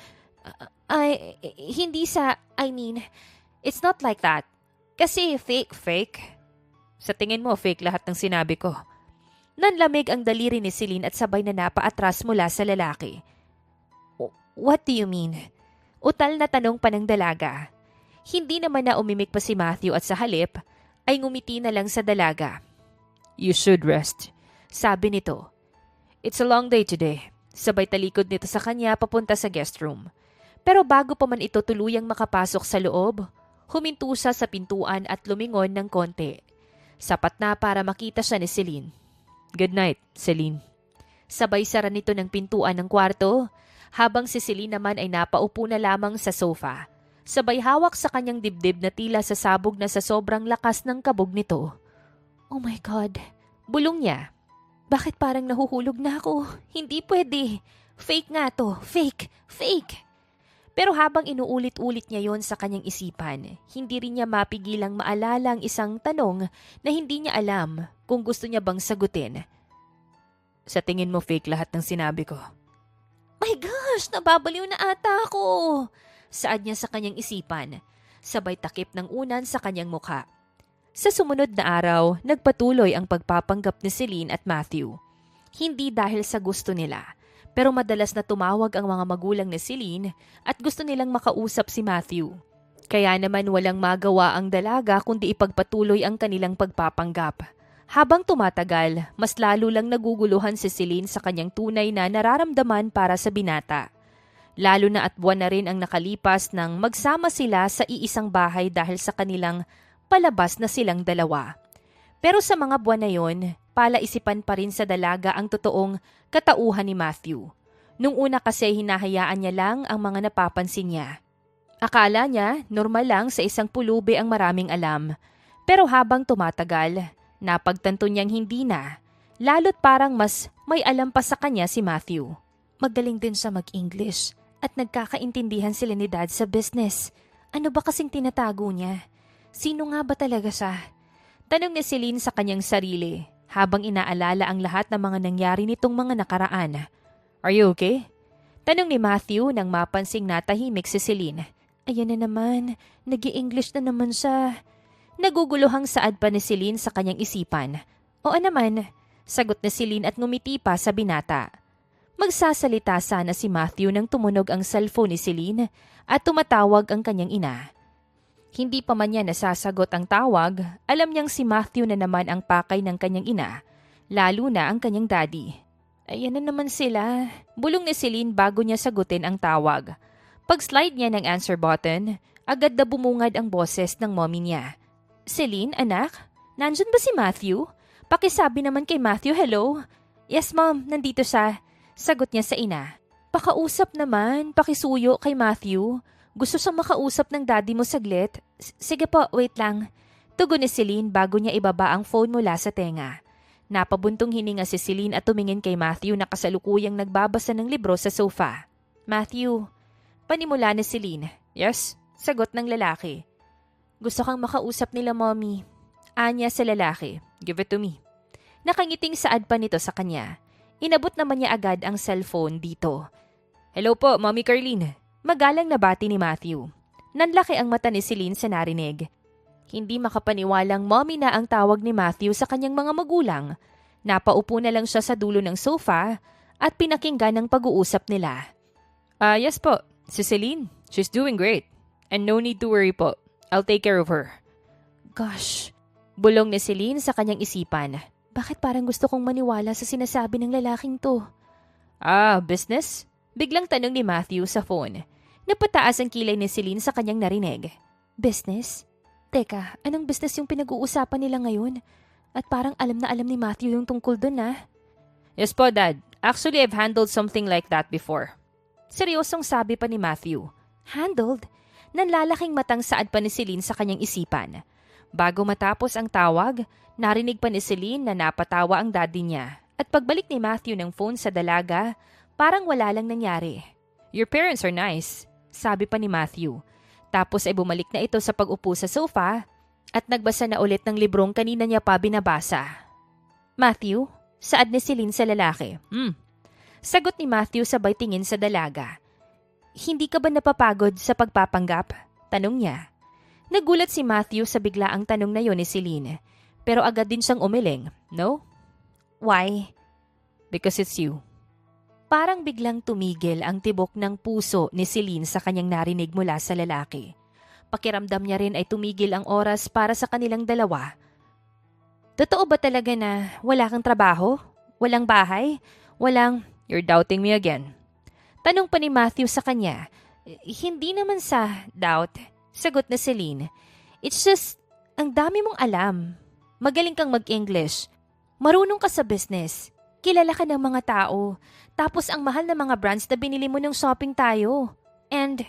It's not like that. Kasi fake. Sa tingin mo, fake lahat ng sinabi ko. Nanlamig ang daliri ni Celine at sabay na napaatras mula sa lalaki. What do you mean? Utal na tanong pa ng dalaga. Hindi naman na umimik pa si Matthew at sa halip ay ngumiti na lang sa dalaga. You should rest, sabi nito. It's a long day today. Sabay talikod nito sa kanya papunta sa guest room. Pero bago pa man ito tuluyang makapasok sa loob, huminto siya sa pintuan at lumingon ng konti. Sapat na para makita siya ni Celine. Good night, Celine. Sabay sara nito ng pintuan ng kwarto, habang si Celine naman ay napaupo na lamang sa sofa. Sabay hawak sa kanyang dibdib na tila sasabog na sa sobrang lakas ng kabog nito. Oh my God, bulong niya. Bakit parang nahuhulog na ako? Hindi pwede. Fake nga to, fake. Pero habang inuulit-ulit niya yon sa kanyang isipan, hindi rin niya mapigilang maalala ang isang tanong na hindi niya alam kung gusto niya bang sagutin. Sa tingin mo fake lahat ng sinabi ko? My gosh, nababaliw na ata ako! Saad niya sa kanyang isipan, sabay takip ng unan sa kanyang mukha. Sa sumunod na araw, nagpatuloy ang pagpapanggap ni Celine at Matthew. Hindi dahil sa gusto nila. Pero madalas na tumawag ang mga magulang ni Celine at gusto nilang makausap si Matthew. Kaya naman walang magawa ang dalaga kundi ipagpatuloy ang kanilang pagpapanggap. Habang tumatagal, mas lalo lang naguguluhan si Celine sa kanyang tunay na nararamdaman para sa binata. Lalo na at buwan na rin ang nakalipas nang magsama sila sa iisang bahay dahil sa kanilang palabas na silang dalawa. Pero sa mga buwan na yon, palaisipan pa rin sa dalaga ang totoong katauhan ni Matthew. Nung una kasi hinahayaan niya lang ang mga napapansin niya. Akala niya normal lang sa isang pulubi ang maraming alam. Pero habang tumatagal, napagtanto niyang hindi na. Lalo't parang mas may alam pa sa kanya si Matthew. Magaling din siya mag-English at nagkakaintindihan sila ni Dad sa business. Ano ba kasing tinatago niya? Sino nga ba talaga siya? Tanong ni Celine sa kanyang sarili habang inaalala ang lahat ng mga nangyari nitong mga nakaraan. Are you okay? Tanong ni Matthew nang mapansing natahimik si Celine. Ayan na naman, nag-i-English na naman siya. Naguguluhang saad pa ni Celine sa kanyang isipan. Oo naman, Sagot ni Celine at ngumiti pa sa binata. Magsasalita sana si Matthew nang tumunog ang cellphone ni Celine at tumatawag ang kanyang ina. Hindi pa man niya nasasagot ang tawag, alam niyang si Matthew na naman ang pakay ng kanyang ina, lalo na ang kanyang daddy. Ayan na naman sila. Bulong ni Celine bago niya sagutin ang tawag. Pag-slide niya ng answer button, agad na bumungad ang boses ng mommy niya. Celine, anak? Nandyan ba si Matthew? Pakisabi naman kay Matthew, hello? Yes, mom, nandito siya. Sagot niya sa ina. Pakausap naman, pakisuyo kay Matthew. Gusto siyang makausap ng daddy mo saglit. Sige po, wait lang. Tugon ni Celine bago niya ibaba ang phone mula sa tenga. Napabuntong hininga si Celine at tumingin kay Matthew na kasalukuyang nagbabasa ng libro sa sofa. Matthew, panimula ni Celine. Yes, sagot ng lalaki. Gusto kang makausap nila, mommy. Anya sa lalaki. Give it to me. Nakangiting saad pa nito sa kanya. Inabot naman niya agad ang cellphone dito. Hello po, Mommy Carlene. Magalang na bati ni Matthew. Nanlaki ang mata ni Celine sa narinig. Hindi makapaniwalang mommy na ang tawag ni Matthew sa kanyang mga magulang. Napaupo na lang siya sa dulo ng sofa at pinakinggan ang pag-uusap nila. Yes po, si Celine. She's doing great. And no need to worry po. I'll take care of her. Gosh, bulong ni Celine sa kanyang isipan. Bakit parang gusto kong maniwala sa sinasabi ng lalaking to? Business? Biglang tanong ni Matthew sa phone. Napataas ang kilay ni Celine sa kanyang narinig. Business? Teka, anong business yung pinag-uusapan nila ngayon? At parang alam na alam ni Matthew yung tungkol dun Yes po, Dad. Actually, I've handled something like that before. Seryosong sabi pa ni Matthew. Handled? Nanlalaking matang saad pa ni Celine sa kanyang isipan. Bago matapos ang tawag, narinig pa ni Celine na napatawa ang daddy niya. At pagbalik ni Matthew ng phone sa dalaga, parang wala lang nangyari. Your parents are nice, sabi pa ni Matthew. Tapos ay bumalik na ito sa pag-upo sa sofa at nagbasa na ulit ng librong kanina niya pa binabasa. Matthew, saad ni Celine sa lalaki. Sagot ni Matthew sabay tingin sa dalaga. Hindi ka ba napapagod sa pagpapanggap? Tanong niya. Nagulat si Matthew sa biglaang tanong na yon ni Celine. Pero agad din siyang umiling. No? Why? Because it's you. Parang biglang tumigil ang tibok ng puso ni Celine sa kanyang narinig mula sa lalaki. Pakiramdam niya rin ay tumigil ang oras para sa kanilang dalawa. Totoo ba talaga na wala kang trabaho? Walang bahay? You're doubting me again. Tanong pa ni Matthew sa kanya. Hindi naman sa doubt. Sagot na Celine. It's just, ang dami mong alam. Magaling kang mag-English. Marunong ka sa business. Kilala ka ng mga tao. Tapos ang mahal na mga brands na binili mo nung shopping tayo. And?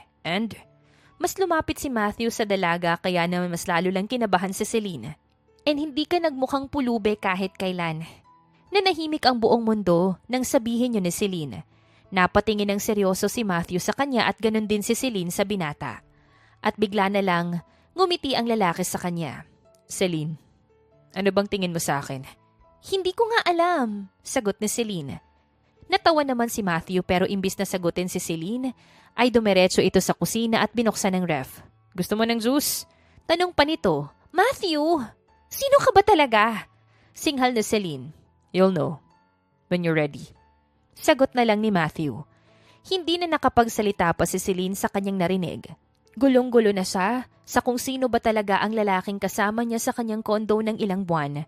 Mas lumapit si Matthew sa dalaga kaya naman mas lalo lang kinabahan si Celine. And hindi ka nagmukhang pulube kahit kailan. Nanahimik ang buong mundo nang sabihin niyo ni Celine. Napatingin ng seryoso si Matthew sa kanya at ganun din si Celine sa binata. At bigla na lang, ngumiti ang lalaki sa kanya. Celine, ano bang tingin mo sa akin? Hindi ko nga alam, sagot ni Celine. Natawa naman si Matthew pero imbis na sagutin si Celine, ay dumiretso ito sa kusina at binuksan ng ref. Gusto mo ng juice? Tanong pa nito, Matthew, sino ka ba talaga? Singhal na Celine. You'll know when you're ready. Sagot na lang ni Matthew. Hindi na nakapagsalita pa si Celine sa kanyang narinig. Gulong-gulo na siya sa kung sino ba talaga ang lalaking kasama niya sa kanyang kondo ng ilang buwan.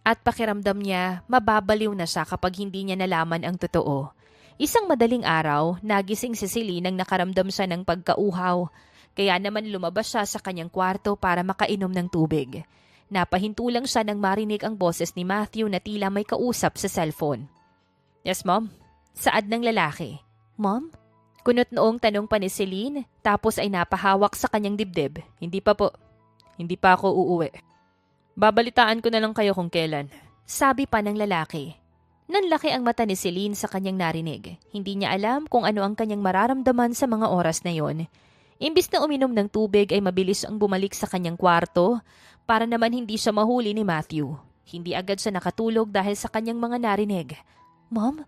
At pakiramdam niya, mababaliw na siya kapag hindi niya nalaman ang totoo. Isang madaling araw, nagising si Celine nang nakaramdam siya ng pagkauhaw. Kaya naman lumabas siya sa kanyang kwarto para makainom ng tubig. Napahinto lang siya nang marinig ang boses ni Matthew na tila may kausap sa cellphone. Yes, Mom? Saad ng lalaki. Mom? Kunot noong tanong pa ni Celine, tapos ay napahawak sa kanyang dibdib. Hindi pa po. Hindi pa ako uuwi. Babalitaan ko na lang kayo kung kailan. Sabi pa ng lalaki. Nanlaki ang mata ni Celine sa kanyang narinig. Hindi niya alam kung ano ang kanyang mararamdaman sa mga oras na yon. Imbis na uminom ng tubig ay mabilis ang bumalik sa kanyang kwarto para naman hindi siya mahuli ni Matthew. Hindi agad siya nakatulog dahil sa kanyang mga narinig. Mom,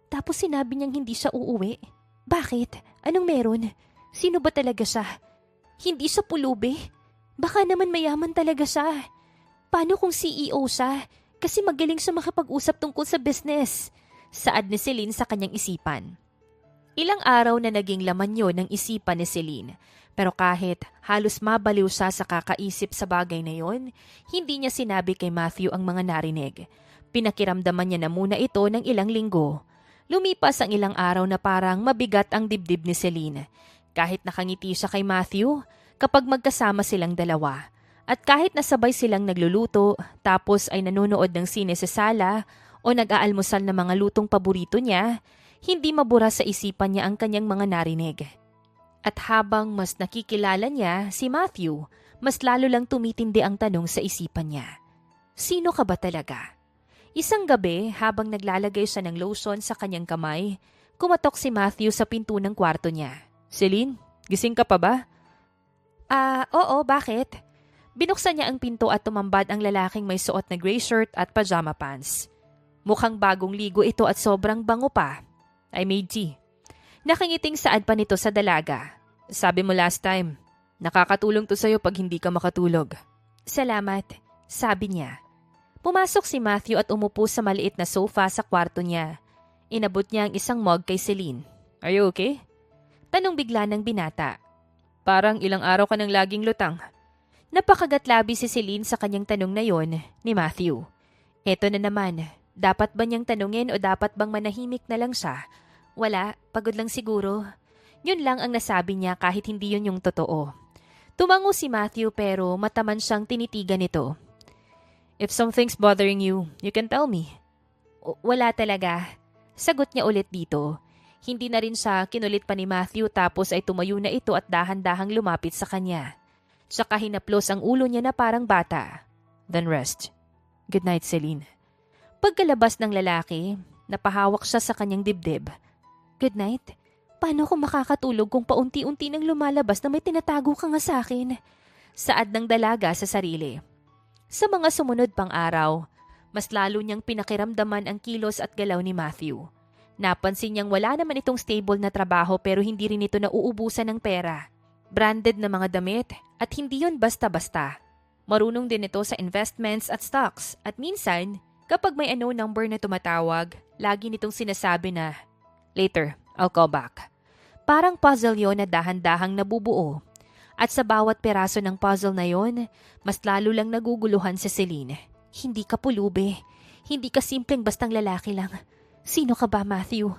tapos sinabi niyang hindi siya uuwi. Bakit? Anong meron? Sino ba talaga siya? Hindi siya pulubi? Baka naman mayaman talaga siya. Paano kung CEO siya? Kasi magaling siya makipag-usap tungkol sa business. Saad ni Celine sa kanyang isipan. Ilang araw na naging laman yun ng isipan ni Celine. Pero kahit halos mabaliw siya sa kakaisip sa bagay na yon, hindi niya sinabi kay Matthew ang mga narinig. Pinakiramdaman niya na muna ito ng ilang linggo. Lumipas ang ilang araw na parang mabigat ang dibdib ni Celine. Kahit nakangiti siya kay Matthew kapag magkasama silang dalawa. At kahit nasabay silang nagluluto, tapos ay nanonood ng sine sa sala o nag-aalmusal ng mga lutong paborito niya, hindi mabura sa isipan niya ang kanyang mga narinig. At habang mas nakikilala niya si Matthew, mas lalo lang tumitindi ang tanong sa isipan niya. Sino ka ba talaga? Isang gabi, habang naglalagay siya ng lotion sa kanyang kamay, kumatok si Matthew sa pinto ng kwarto niya. Celine, gising ka pa ba? Oo, bakit? Binuksan niya ang pinto at tumambad ang lalaking may suot na gray shirt at pajama pants. Mukhang bagong ligo ito at sobrang bango pa. I made tea. Nakangiting saad pa nito sa dalaga. Sabi mo last time, nakakatulong to sa'yo pag hindi ka makatulog. Salamat, sabi niya. Pumasok si Matthew at umupo sa maliit na sofa sa kwarto niya. Inabot niya ang isang mug kay Celine. Are you okay? Tanong bigla ng binata. Parang ilang araw ka nang laging lutang. Napakagatlabi si Celine sa kanyang tanong na yon ni Matthew. Eto na naman, dapat ba niyang tanungin o dapat bang manahimik na lang siya? Wala, pagod lang siguro. Yun lang ang nasabi niya kahit hindi yun yung totoo. Tumango si Matthew pero mataman siyang tinitigan nito. If something's bothering you, you can tell me. Wala talaga. Sagot niya ulit dito. Hindi na rin siya kinulit pa ni Matthew tapos ay tumayo na ito at dahan-dahang lumapit sa kanya. Tsaka hinaplos ang ulo niya na parang bata. Then rest. Good night, Celine. Pagkalabas ng lalaki, napahawak siya sa kanyang dibdib. Good night? Paano ko makakatulog kung paunti-unti nang lumalabas na may tinatago ka nga sa akin? Saad ng dalaga sa sarili. Sa mga sumunod pang araw, mas lalo niyang pinakiramdaman ang kilos at galaw ni Matthew. Napansin niyang wala naman itong stable na trabaho pero hindi rin ito nauubusan ng pera. Branded na mga damit at hindi yon basta-basta. Marunong din ito sa investments at stocks at minsan, kapag may number na tumatawag, lagi nitong sinasabi na, later, I'll call back. Parang puzzle yon na dahan-dahang nabubuo. At sa bawat peraso ng puzzle na yon, mas lalo lang naguguluhan si Celine. Hindi ka pulubi. Hindi ka simpleng bastang lalaki lang. Sino ka ba, Matthew?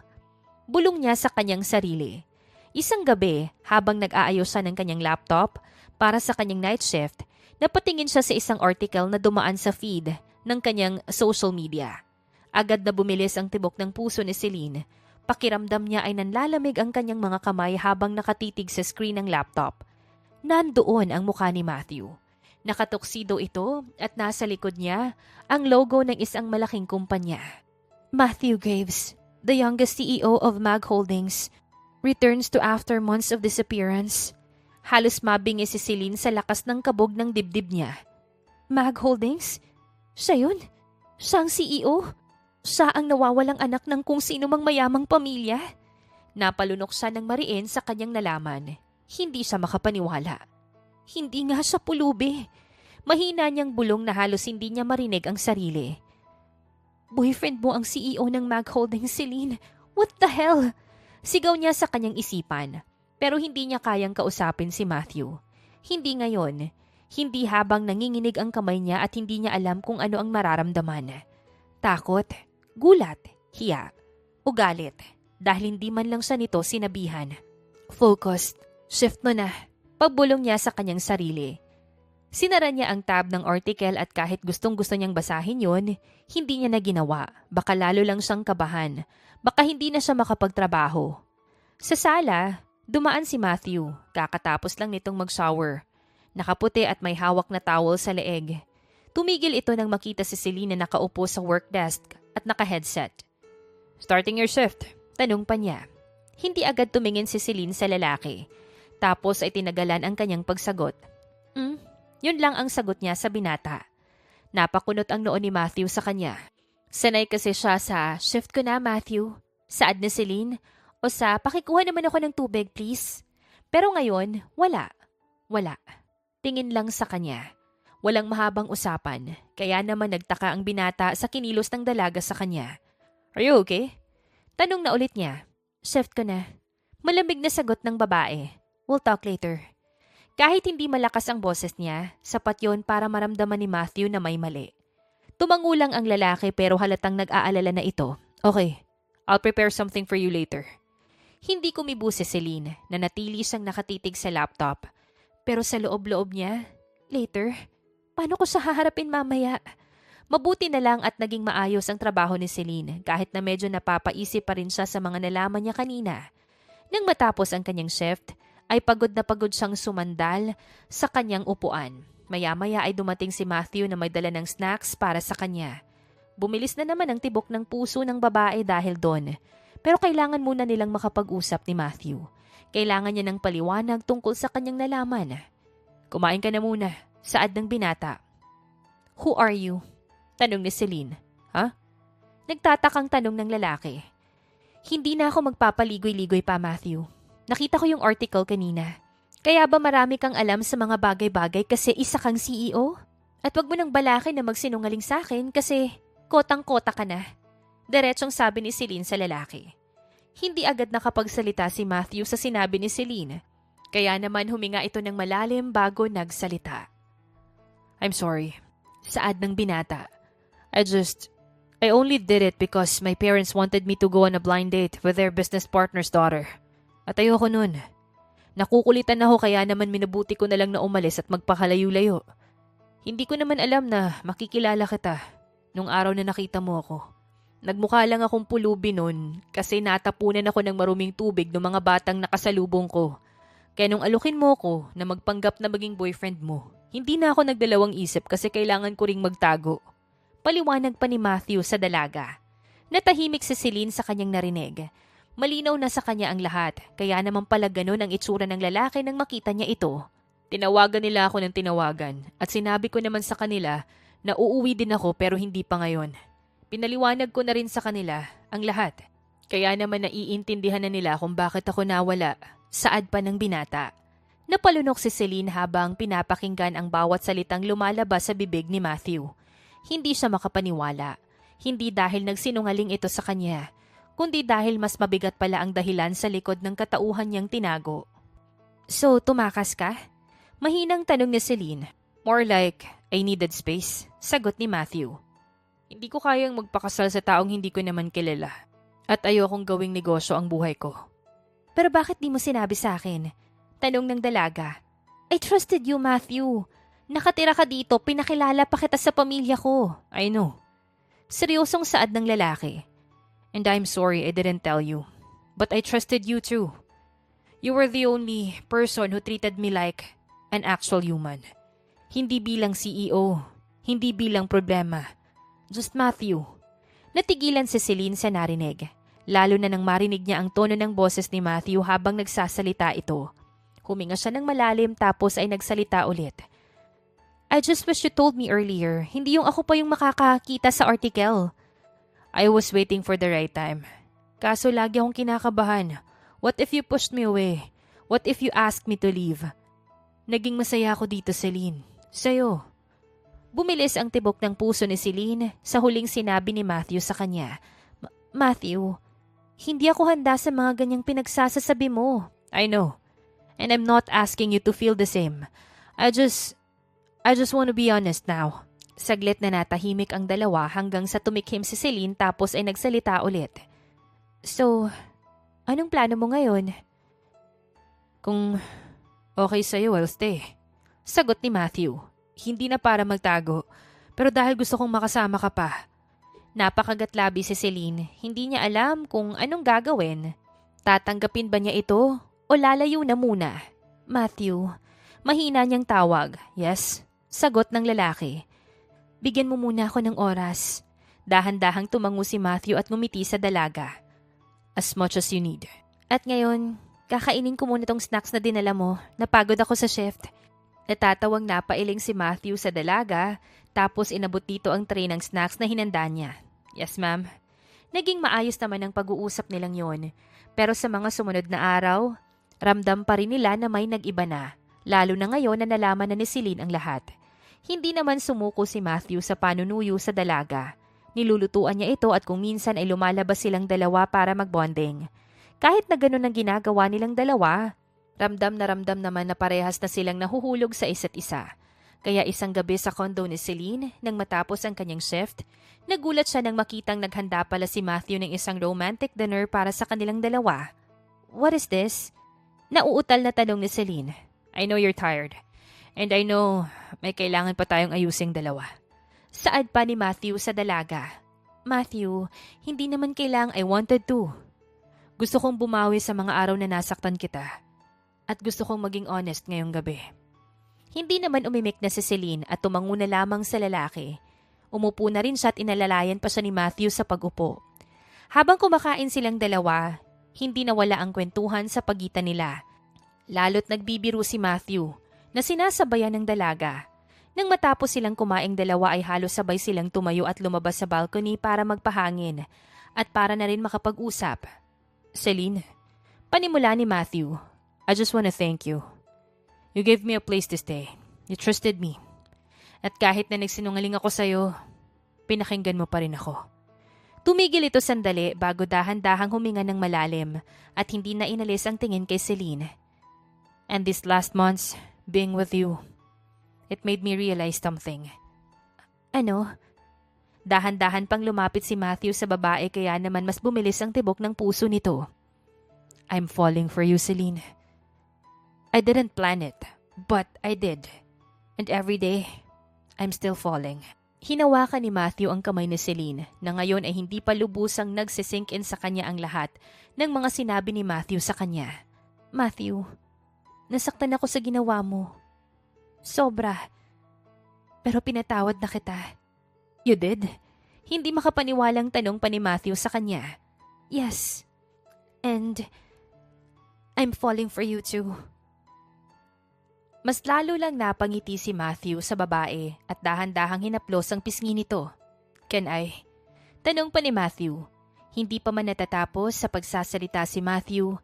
Bulong niya sa kanyang sarili. Isang gabi, habang nag-aayos siya ng kanyang laptop para sa kanyang night shift, napatingin siya sa isang article na dumaan sa feed ng kanyang social media. Agad na bumilis ang tibok ng puso ni Celine. Pakiramdam niya ay nanlalamig ang kanyang mga kamay habang nakatitig sa screen ng laptop. Nandoon ang mukha ni Matthew. Nakatuksido ito at nasa likod niya ang logo ng isang malaking kumpanya. Matthew Graves, the youngest CEO of MAG Holdings, returns to after months of disappearance. Halos mabingi si Celine sa lakas ng kabog ng dibdib niya. MAG Holdings? Siya yun? Siya ang CEO? Siya ang nawawalang anak ng kung sino mang mayamang pamilya? Napalunok siya ng mariin sa kanyang nalaman. Hindi siya makapaniwala. Hindi nga siya pulubi. Mahina niyang bulong na halos hindi niya marinig ang sarili. Boyfriend mo ang CEO ng MAG Holdings, Celine. What the hell? Sigaw niya sa kanyang isipan. Pero hindi niya kayang kausapin si Matthew. Hindi ngayon. Hindi habang nanginginig ang kamay niya at hindi niya alam kung ano ang mararamdaman. Takot, gulat, hiya, o galit. Dahil hindi man lang siya nito sinabihan. Focused. Shift mo na. Pagbulong niya sa kanyang sarili. Sinara niya ang tab ng article at kahit gustong-gusto niyang basahin yun, hindi niya na ginawa. Baka lalo lang siyang kabahan. Baka hindi na siya makapagtrabaho. Sa sala, dumaan si Matthew. Kakatapos lang nitong mag-shower. Nakaputi at may hawak na towel sa leeg. Tumigil ito nang makita si Celine na nakaupo sa work desk at naka-headset. Starting your shift? Tanong pa niya. Hindi agad tumingin si Celine sa lalaki. Tapos ay tinagalan ang kanyang pagsagot. Yun lang ang sagot niya sa binata. Napakunot ang noo ni Matthew sa kanya. Sanay kasi siya sa, shift ko na Matthew. Saad ni Celine? O sa, pakikuha naman ako ng tubig please. Pero ngayon, wala. Wala. Tingin lang sa kanya. Walang mahabang usapan, kaya naman nagtaka ang binata sa kinilos ng dalaga sa kanya. Are you okay? Tanong na ulit niya. Shift ko na. Malamig na sagot ng babae. We'll talk later. Kahit hindi malakas ang boses niya, sapat yon para maramdaman ni Matthew na may mali. Tumangulang ang lalaki pero halatang nag-aalala na ito. Okay, I'll prepare something for you later. Hindi kumibo si Celine na natili siyang nakatitig sa laptop. Pero sa loob-loob niya, later? Paano ko siya haharapin mamaya? Mabuti na lang at naging maayos ang trabaho ni Celine kahit na medyo napapaisip pa rin siya sa mga nalaman niya kanina. Nang matapos ang kanyang shift, ay pagod na pagod siyang sumandal sa kanyang upuan. Maya-maya ay dumating si Matthew na may dala ng snacks para sa kanya. Bumilis na naman ang tibok ng puso ng babae dahil doon. Pero kailangan muna nilang makapag-usap ni Matthew. Kailangan niya ng paliwanag tungkol sa kanyang nalaman. Kumain ka na muna, saad ng binata. Who are you? Tanong ni Celine. Ha? Nagtatakang tanong ng lalaki. Hindi na ako magpapaligoy-ligoy pa, Matthew. Nakita ko yung article kanina. Kaya ba marami kang alam sa mga bagay-bagay kasi isa kang CEO? At wag mo nang balakin na magsinungaling sa akin kasi kotang-kota ka na. Diretsong sabi ni Celine sa lalaki. Hindi agad nakapagsalita si Matthew sa sinabi ni Celine. Kaya naman huminga ito ng malalim bago nagsalita. I'm sorry. Saad ng binata. I only did it because my parents wanted me to go on a blind date with their business partner's daughter. At ayoko nun. Nakukulitan ako kaya naman minabuti ko na lang na umalis at magpakalayo-layo. Hindi ko naman alam na makikilala kita nung araw na nakita mo ako. Nagmukha lang akong pulubi nun kasi natapunan ako ng maruming tubig ng mga batang nakasalubong ko. Kaya nung alukin mo ko na magpanggap na maging boyfriend mo, hindi na ako nagdalawang isip kasi kailangan ko ring magtago. Paliwanag pa ni Matthew sa dalaga. Natahimik si Celine sa kanyang narinig. Malinaw na sa kanya ang lahat, kaya naman pala ganun ang itsura ng lalaki nang makita niya ito. Tinawagan nila ako ng tinawagan at sinabi ko naman sa kanila na uuwi din ako pero hindi pa ngayon. Pinaliwanag ko na rin sa kanila ang lahat. Kaya naman naiintindihan na nila kung bakit ako nawala, saad pa ng binata. Napalunok si Celine habang pinapakinggan ang bawat salitang lumalabas sa bibig ni Matthew. Hindi siya makapaniwala. Hindi dahil nagsinungaling ito sa kanya, kundi dahil mas mabigat pala ang dahilan sa likod ng katauhan niyang tinago. So, tumakas ka? Mahinang tanong ni Celine. More like, I needed space, sagot ni Matthew. Hindi ko kayang magpakasal sa taong hindi ko naman kilala. At ayokong gawing negosyo ang buhay ko. Pero bakit di mo sinabi sa akin? Tanong ng dalaga. I trusted you, Matthew. Nakatira ka dito, pinakilala pa kita sa pamilya ko. I know. Seryosong saad ng lalaki. And I'm sorry I didn't tell you. But I trusted you too. You were the only person who treated me like an actual human. Hindi bilang CEO. Hindi bilang problema. Just Matthew. Natigilan si Celine sa narinig. Lalo na nang marinig niya ang tono ng boses ni Matthew habang nagsasalita ito. Huminga siya ng malalim tapos ay nagsalita ulit. I just wish you told me earlier. Hindi yung ako pa yung makakakita sa article. I was waiting for the right time. Kaso lagi akong kinakabahan. What if you pushed me away? What if you asked me to leave? Naging masaya ako dito, Celine. Sa'yo. Bumilis ang tibok ng puso ni Celine sa huling sinabi ni Matthew sa kanya. Matthew, hindi ako handa sa mga ganyang pinagsasasabi mo. I know. And I'm not asking you to feel the same. I just want to be honest now. Saglit na natahimik ang dalawa hanggang sa tumikhim si Celine tapos ay nagsalita ulit. So, anong plano mo ngayon? Kung okay sa'yo, I'll stay. Sagot ni Matthew. Hindi na para magtago, pero dahil gusto kong makasama ka pa. Napakagatlabi si Celine. Hindi niya alam kung anong gagawin. Tatanggapin ba niya ito o lalayo na muna? Matthew, mahina niyang tawag. Yes, sagot ng lalaki. Bigyan mo muna ako ng oras. Dahan-dahang tumango si Matthew at ngumiti sa dalaga. As much as you need. At ngayon, kakainin ko muna tong snacks na dinala mo. Napagod ako sa shift. Natatawang napailing si Matthew sa dalaga tapos inabot dito ang tray ng snacks na hinanda niya. Yes, ma'am. Naging maayos naman ang pag-uusap nilang yon. Pero sa mga sumunod na araw, ramdam pa rin nila na may nag-iba na. Lalo na ngayon na nalaman na ni Celine ang lahat. Hindi naman sumuko si Matthew sa panunuyo sa dalaga. Nilulutuan niya ito at kung minsan ay lumalabas silang dalawa para magbonding. Kahit na ganun ang ginagawa nilang dalawa, ramdam naman na parehas na silang nahuhulog sa isa't isa. Kaya isang gabi sa condo ni Celine, nang matapos ang kanyang shift, nagulat siya nang makitang naghanda pala si Matthew ng isang romantic dinner para sa kanilang dalawa. "What is this?" Nauutal na tanong ni Celine. "I know you're tired. And I know may kailangan pa tayong ayusing dalawa." Saad pa ni Matthew sa dalaga. "Matthew, hindi naman kailang I wanted to. Gusto kong bumawi sa mga araw na nasaktan kita. At gusto kong maging honest ngayong gabi." Hindi naman umimik na si Celine at tumango na lamang sa lalaki. Umupo na rin siya at inalalayan pa siya ni Matthew sa pag-upo. Habang kumakain silang dalawa, hindi nawala ang kwentuhan sa pagitan nila. Lalo't nagbibiro si Matthew na sinasabayan ng dalaga. Nang matapos silang kumaing dalawa ay halos sabay silang tumayo at lumabas sa balcony para magpahangin at para na rin makapag-usap. "Celine," panimula ni Matthew, "I just wanna thank you. You gave me a place to stay. You trusted me. At kahit na nagsinungaling ako sa'yo, pinakinggan mo pa rin ako." Tumigil ito sandali bago dahan-dahang huminga ng malalim at hindi na inalis ang tingin kay Celine. "And these last months, being with you, it made me realize something." "Ano?" Dahan-dahan pang lumapit si Matthew sa babae kaya naman mas bumilis ang tibok ng puso nito. "I'm falling for you, Celine. I didn't plan it, but I did. And every day, I'm still falling." Hinawakan ni Matthew ang kamay ni Celine na ngayon ay hindi pa lubusang nagsisink in sa kanya ang lahat ng mga sinabi ni Matthew sa kanya. "Matthew, nasaktan ako sa ginawa mo. Sobra. Pero pinatawad na kita." "You did?" Hindi makapaniwalang tanong pa ni Matthew sa kanya. "Yes. And I'm falling for you too." Mas lalo lang napangiti si Matthew sa babae at dahan-dahang hinaplos ang pisngi nito. "Can I?" Tanong pa ni Matthew. Hindi pa man natatapos sa pagsasalita si Matthew,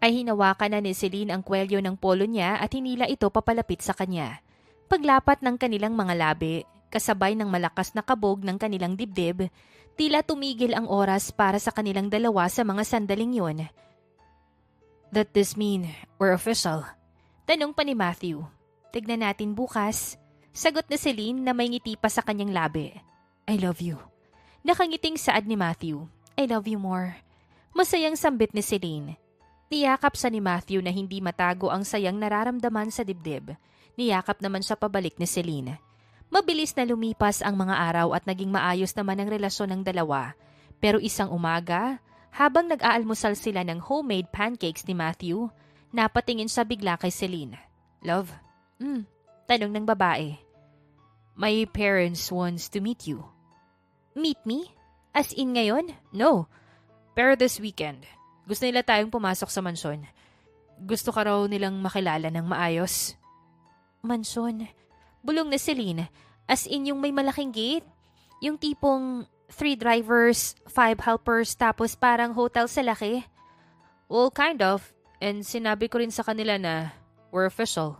ay hinawakan na ni Celine ang kwelyo ng polo niya at hinila ito papalapit sa kanya. Paglapat ng kanilang mga labi, kasabay ng malakas na kabog ng kanilang dibdib, tila tumigil ang oras para sa kanilang dalawa sa mga sandaling yun. "That this mean we're official?" Tanong pa ni Matthew. "Tignan natin bukas." Sagot na Celine na may ngiti pa sa kanyang labi. "I love you." Nakangiting saad ni Matthew. "I love you more." Masayang sambit ni Celine. Niyakap sa ni Matthew na hindi matago ang sayang nararamdaman sa dibdib. Niyakap naman siya pabalik ni Celine. Mabilis na lumipas ang mga araw at naging maayos naman ang relasyon ng dalawa. Pero isang umaga, habang nag-aalmusal sila ng homemade pancakes ni Matthew, napatingin siya bigla kay Celine. "Love?" Tanong ng babae. "My parents wants to meet you." "Meet me? As in ngayon?" "No. Pero this weekend. Gusto nila tayong pumasok sa mansyon. Gusto ka raw nilang makilala ng maayos." "Mansyon?" Bulong na Celine. "As in yung may malaking gate? Yung tipong 3 drivers, 5 helpers, tapos parang hotel sa laki?" "Well, kind of. And sinabi ko rin sa kanila na we're official."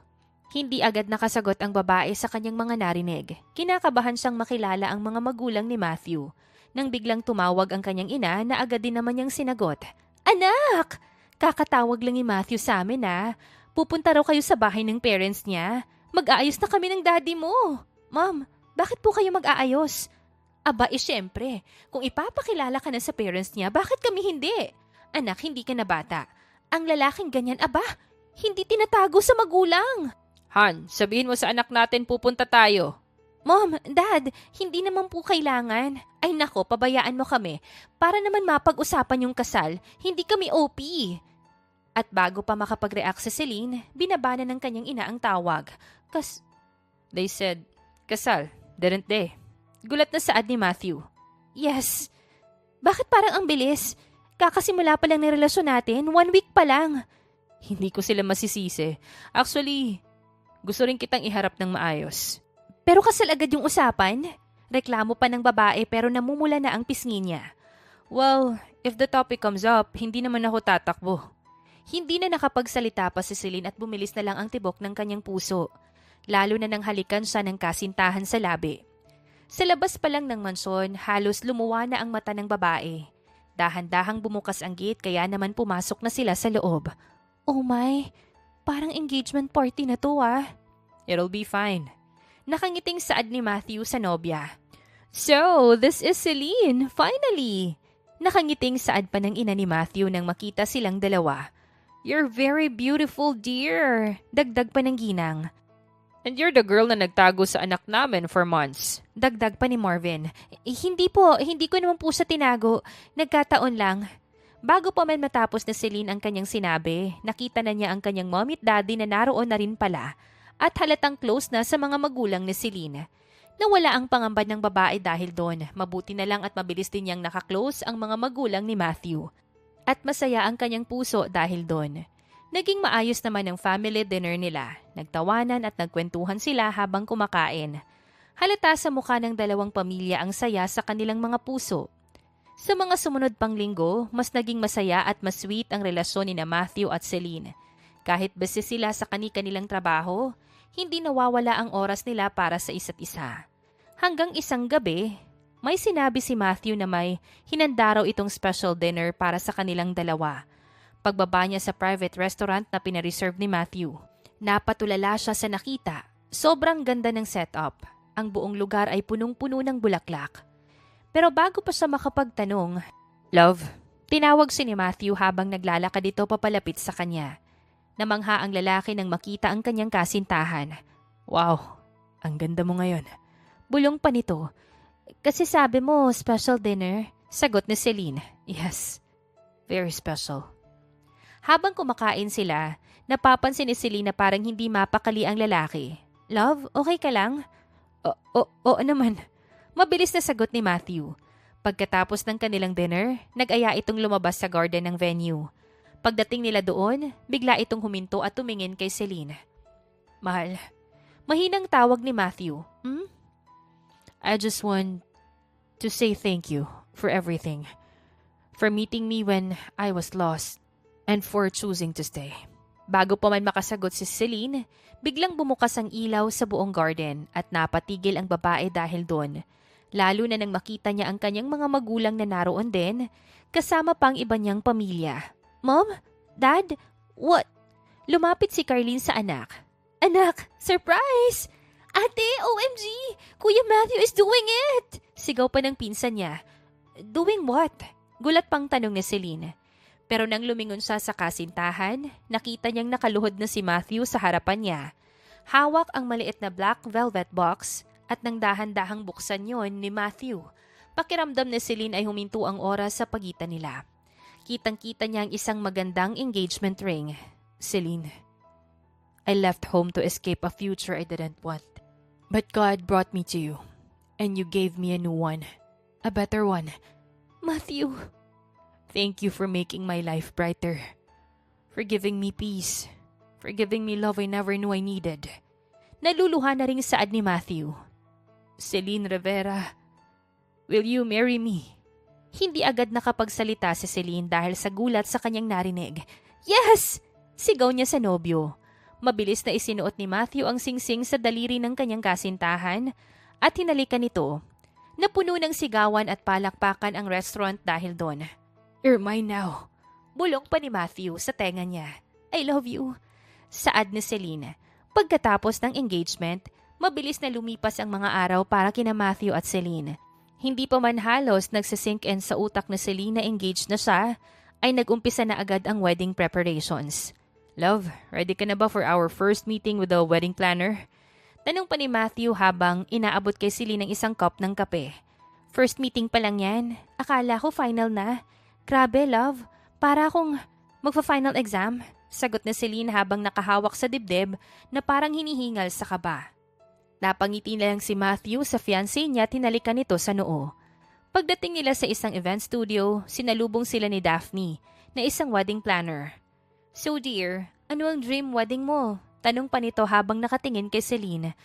Hindi agad nakasagot ang babae sa kanyang mga narinig. Kinakabahan siyang makilala ang mga magulang ni Matthew. Nang biglang tumawag ang kanyang ina na agad din naman niyang sinagot. "Anak! Kakatawag lang ni Matthew sa amin Pupunta raw kayo sa bahay ng parents niya. Mag-aayos na kami ng daddy mo." "Ma'am, bakit po kayo mag-aayos?" "Aba, syempre. Kung ipapakilala ka na sa parents niya, bakit kami hindi?" "Anak, hindi ka na bata. Ang lalaking ganyan, aba, hindi tinatago sa magulang." "Han, sabihin mo sa anak natin pupunta tayo." "Mom, Dad, hindi naman po kailangan." "Ay nako, pabayaan mo kami. Para naman mapag-usapan yung kasal, hindi kami OP." At bago pa makapag-react si Celine, binabana ng kanyang ina ang tawag. They said, kasal, didn't they?" Gulat na saad ni Matthew. "Yes." "Bakit parang ang bilis? Kakasimula pa lang ng relasyon natin, 1 week pa lang." "Hindi ko sila masisisi. Actually, gusto rin kitang iharap ng maayos." "Pero kasal agad yung usapan?" Reklamo pa ng babae pero namumula na ang pisngi niya. "Well, if the topic comes up, hindi naman ako tatakbo." Hindi na nakapagsalita pa si Celine at bumilis na lang ang tibok ng kanyang puso. lalo na nang halikan siya ng kasintahan sa labi. Sa labas pa lang ng mansyon, halos lumuwa na ang mata ng babae. Dahan-dahang bumukas ang gate kaya naman pumasok na sila sa loob. Oh my, parang engagement party na to ah. It'll be fine. Nakangiting saad ni Matthew sa nobya. So, this is Celine, finally! Nakangiting saad pa ng ina ni Matthew nang makita silang dalawa. You're very beautiful, dear! Dagdag pa ng ginang. And you're the girl na nagtago sa anak namin for months. Dagdag pa ni Marvin. Hindi ko naman po siya tinago. Nagkataon lang. Bago pa man matapos na Celine ang kanyang sinabi, nakita na niya ang kanyang mom at daddy na naroon na rin pala at halatang close na sa mga magulang ni Celine. Nawala ang pangamba ng babae dahil doon. Mabuti na lang at mabilis din niyang nakaklose ang mga magulang ni Matthew. At masaya ang kanyang puso dahil doon. Naging maayos naman ang family dinner nila. Nagtawanan at nagkwentuhan sila habang kumakain. Halata sa mukha ng dalawang pamilya ang saya sa kanilang mga puso. Sa mga sumunod pang linggo, mas naging masaya at mas sweet ang relasyon ni Matthew at Celine. Kahit busy sila sa kani-kanilang trabaho, hindi nawawala ang oras nila para sa isa't isa. Hanggang isang gabi, may sinabi si Matthew na may hinanda raw itong special dinner para sa kanilang dalawa. Pagbaba niya sa private restaurant na pinareserve ni Matthew, napatulala siya sa nakita. Sobrang ganda ng setup. Ang buong lugar ay punong-puno ng bulaklak. Pero bago pa siya makapagtanong, Love? Tinawag si ni Matthew habang naglalakad ito papalapit sa kanya. Namangha ang lalaki nang makita ang kanyang kasintahan. Wow, ang ganda mo ngayon. Bulong pa nito. Kasi sabi mo, special dinner? Sagot ni Celine. Yes, very special. Habang kumakain sila, napapansin ni Celine na parang hindi mapakali ang lalaki. Love, okay ka lang? Oo naman. Mabilis na sagot ni Matthew. Pagkatapos ng kanilang dinner, nag-aya itong lumabas sa garden ng venue. Pagdating nila doon, bigla itong huminto at tumingin kay Celine. Mahal. Mahinang tawag ni Matthew. I just want to say thank you for everything. For meeting me when I was lost and for choosing to stay. Bago pa man makasagot si Celine, biglang bumukas ang ilaw sa buong garden at napatigil ang babae dahil doon. Lalo na nang makita niya ang kanyang mga magulang na naroon din, kasama pang iba niyang pamilya. Mom? Dad? What? Lumapit si Carlene sa anak. Anak, surprise! Ate, OMG! Kuya Matthew is doing it! Sigaw pa ng pinsan niya. Doing what? Gulat pang tanong ni Celine. Pero nang lumingon siya sa kasintahan, nakita niyang nakaluhod na si Matthew sa harapan niya. Hawak ang maliit na black velvet box at nang dahan-dahang buksan yon ni Matthew. Pakiramdam ni Celine ay huminto ang oras sa pagitan nila. Kitang-kita niya ang isang magandang engagement ring. Celine, I left home to escape a future I didn't want. But God brought me to you, and you gave me a new one. A better one. Matthew, thank you for making my life brighter. For giving me peace. For giving me love I never knew I needed. Naluluha na ring saad ni Matthew. Celine Rivera, will you marry me? Hindi agad nakapagsalita si Celine dahil sa gulat sa kanyang narinig. Yes! Sigaw niya sa nobyo. Mabilis na isinuot ni Matthew ang singsing sa daliri ng kanyang kasintahan at hinalikan nito. Napuno ng sigawan at palakpakan ang restaurant dahil doon. You're mine now. Bulong pa ni Matthew sa tenga niya. I love you. Saad ni Celine. Pagkatapos ng engagement, mabilis na lumipas ang mga araw para kina Matthew at Celine. Hindi pa man halos nagsisink in sa utak na Celine na engaged na siya, ay nag-umpisa na agad ang wedding preparations. Love, ready ka na ba for our first meeting with the wedding planner? Tanong pa ni Matthew habang inaabot kay Celine ng isang cup ng kape. First meeting pa lang yan. Akala ko final na. Grabe, love. Para akong magfa-final exam. Sagot ni Celine habang nakahawak sa dibdib na parang hinihingal sa kaba. Napangiti na lang si Matthew sa fiancé niya at hinalikan nito sa noo. Pagdating nila sa isang event studio, sinalubong sila ni Daphne na isang wedding planner. So dear, ano ang dream wedding mo? Tanong pa nito habang nakatingin kay Celine.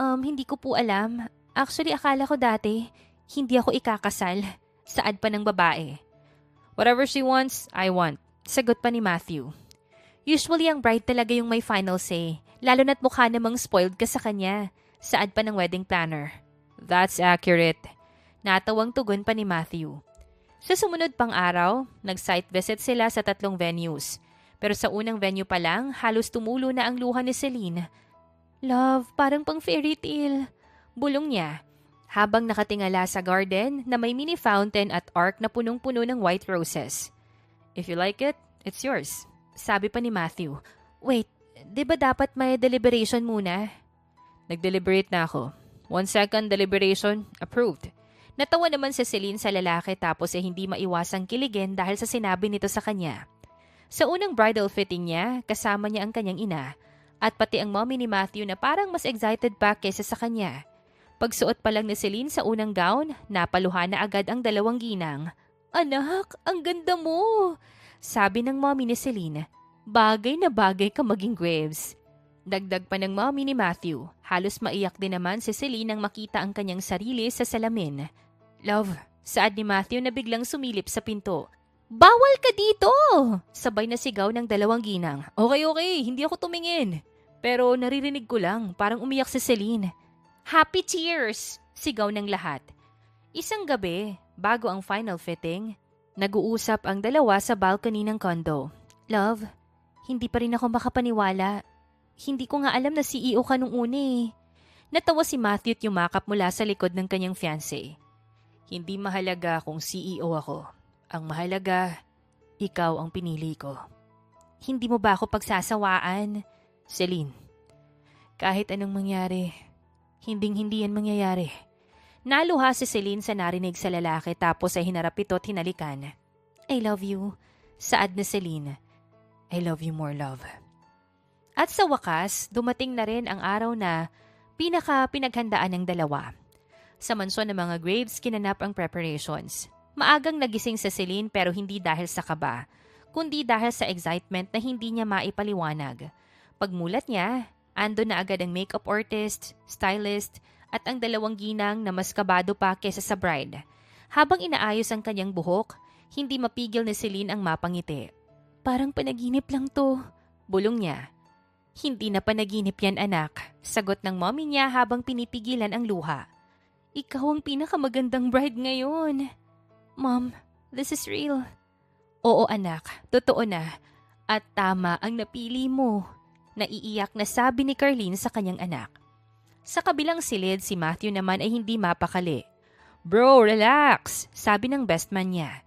Hindi ko po alam. Actually, akala ko dati, hindi ako ikakasal. Saad pa ng babae. Whatever she wants, I want. Sagot pa ni Matthew. Usually ang bride talaga yung may final say, Lalo na't mukha namang spoiled ka sa kanya. Saad pa ng wedding planner. That's accurate. Natawang tugon pa ni Matthew. Sa sumunod pang araw, nag-site visit sila sa 3 venues. Pero sa unang venue pa lang, halos tumulo na ang luha ni Celine. Love, parang pang fairy tale. Bulong niya. Habang nakatingala sa garden na may mini fountain at arc na punong-puno ng white roses. If you like it, it's yours. Sabi pa ni Matthew. Wait, di ba dapat may deliberation muna? Nag-deliberate na ako. 1 second deliberation, approved. Natawa naman si Celine sa lalaki tapos hindi maiwasang kiligin dahil sa sinabi nito sa kanya. Sa unang bridal fitting niya, kasama niya ang kanyang ina at pati ang mommy ni Matthew na parang mas excited pa kesa sa kanya. Pagsuot pa lang ni Celine sa unang gown, napaluha na agad ang 2 ginang. Anak, ang ganda mo! Sabi ng mommy ni Celine. Bagay na bagay ka maging Graves. Dagdag pa ng mommy ni Matthew. Halos maiyak din naman si Celine nang makita ang kanyang sarili sa salamin. Love, saad ni Matthew na biglang sumilip sa pinto. Bawal ka dito! Sabay na sigaw ng 2 ginang. Okay, hindi ako tumingin. Pero naririnig ko lang, parang umiyak si Celine. Happy cheers! Sigaw ng lahat. Isang gabi, bago ang final fitting, nag-uusap ang 2 sa balcony ng condo. Love, hindi pa rin ako makapaniwala. Hindi ko nga alam na CEO ka nung una eh. Natawa si Matthew at yumakap mula sa likod ng kanyang fiancé. Hindi mahalaga kung CEO ako. Ang mahalaga, ikaw ang pinili ko. Hindi mo ba ako pagsasawaan? Celine, kahit anong mangyari, hinding-hindi yan mangyayari. Naluha si Celine sa narinig sa lalaki tapos ay hinarap ito at hinalikan. I love you, saad na Celine. I love you more, love. At sa wakas, dumating na rin ang araw na pinaghandaan ng 2. Sa mansyon ng mga Graves, kinanap ang preparations. Maagang nagising sa Celine pero hindi dahil sa kaba, kundi dahil sa excitement na hindi niya maipaliwanag. Pagmulat niya, ando na agad ang makeup artist, stylist, at ang 2 ginang na mas kabado pa kesa sa bride. Habang inaayos ang kanyang buhok, hindi mapigil ni Celine ang mapangiti. Parang panaginip lang to, bulong niya. Hindi na panaginip yan anak, sagot ng mommy niya habang pinipigilan ang luha. Ikaw ang pinakamagandang bride ngayon. Mom, this is real. Oo anak, totoo na. At tama ang napili mo. Naiiyak na sabi ni Carlene sa kanyang anak. Sa kabilang silid, si Matthew naman ay hindi mapakali. Bro, relax, sabi ng best man niya.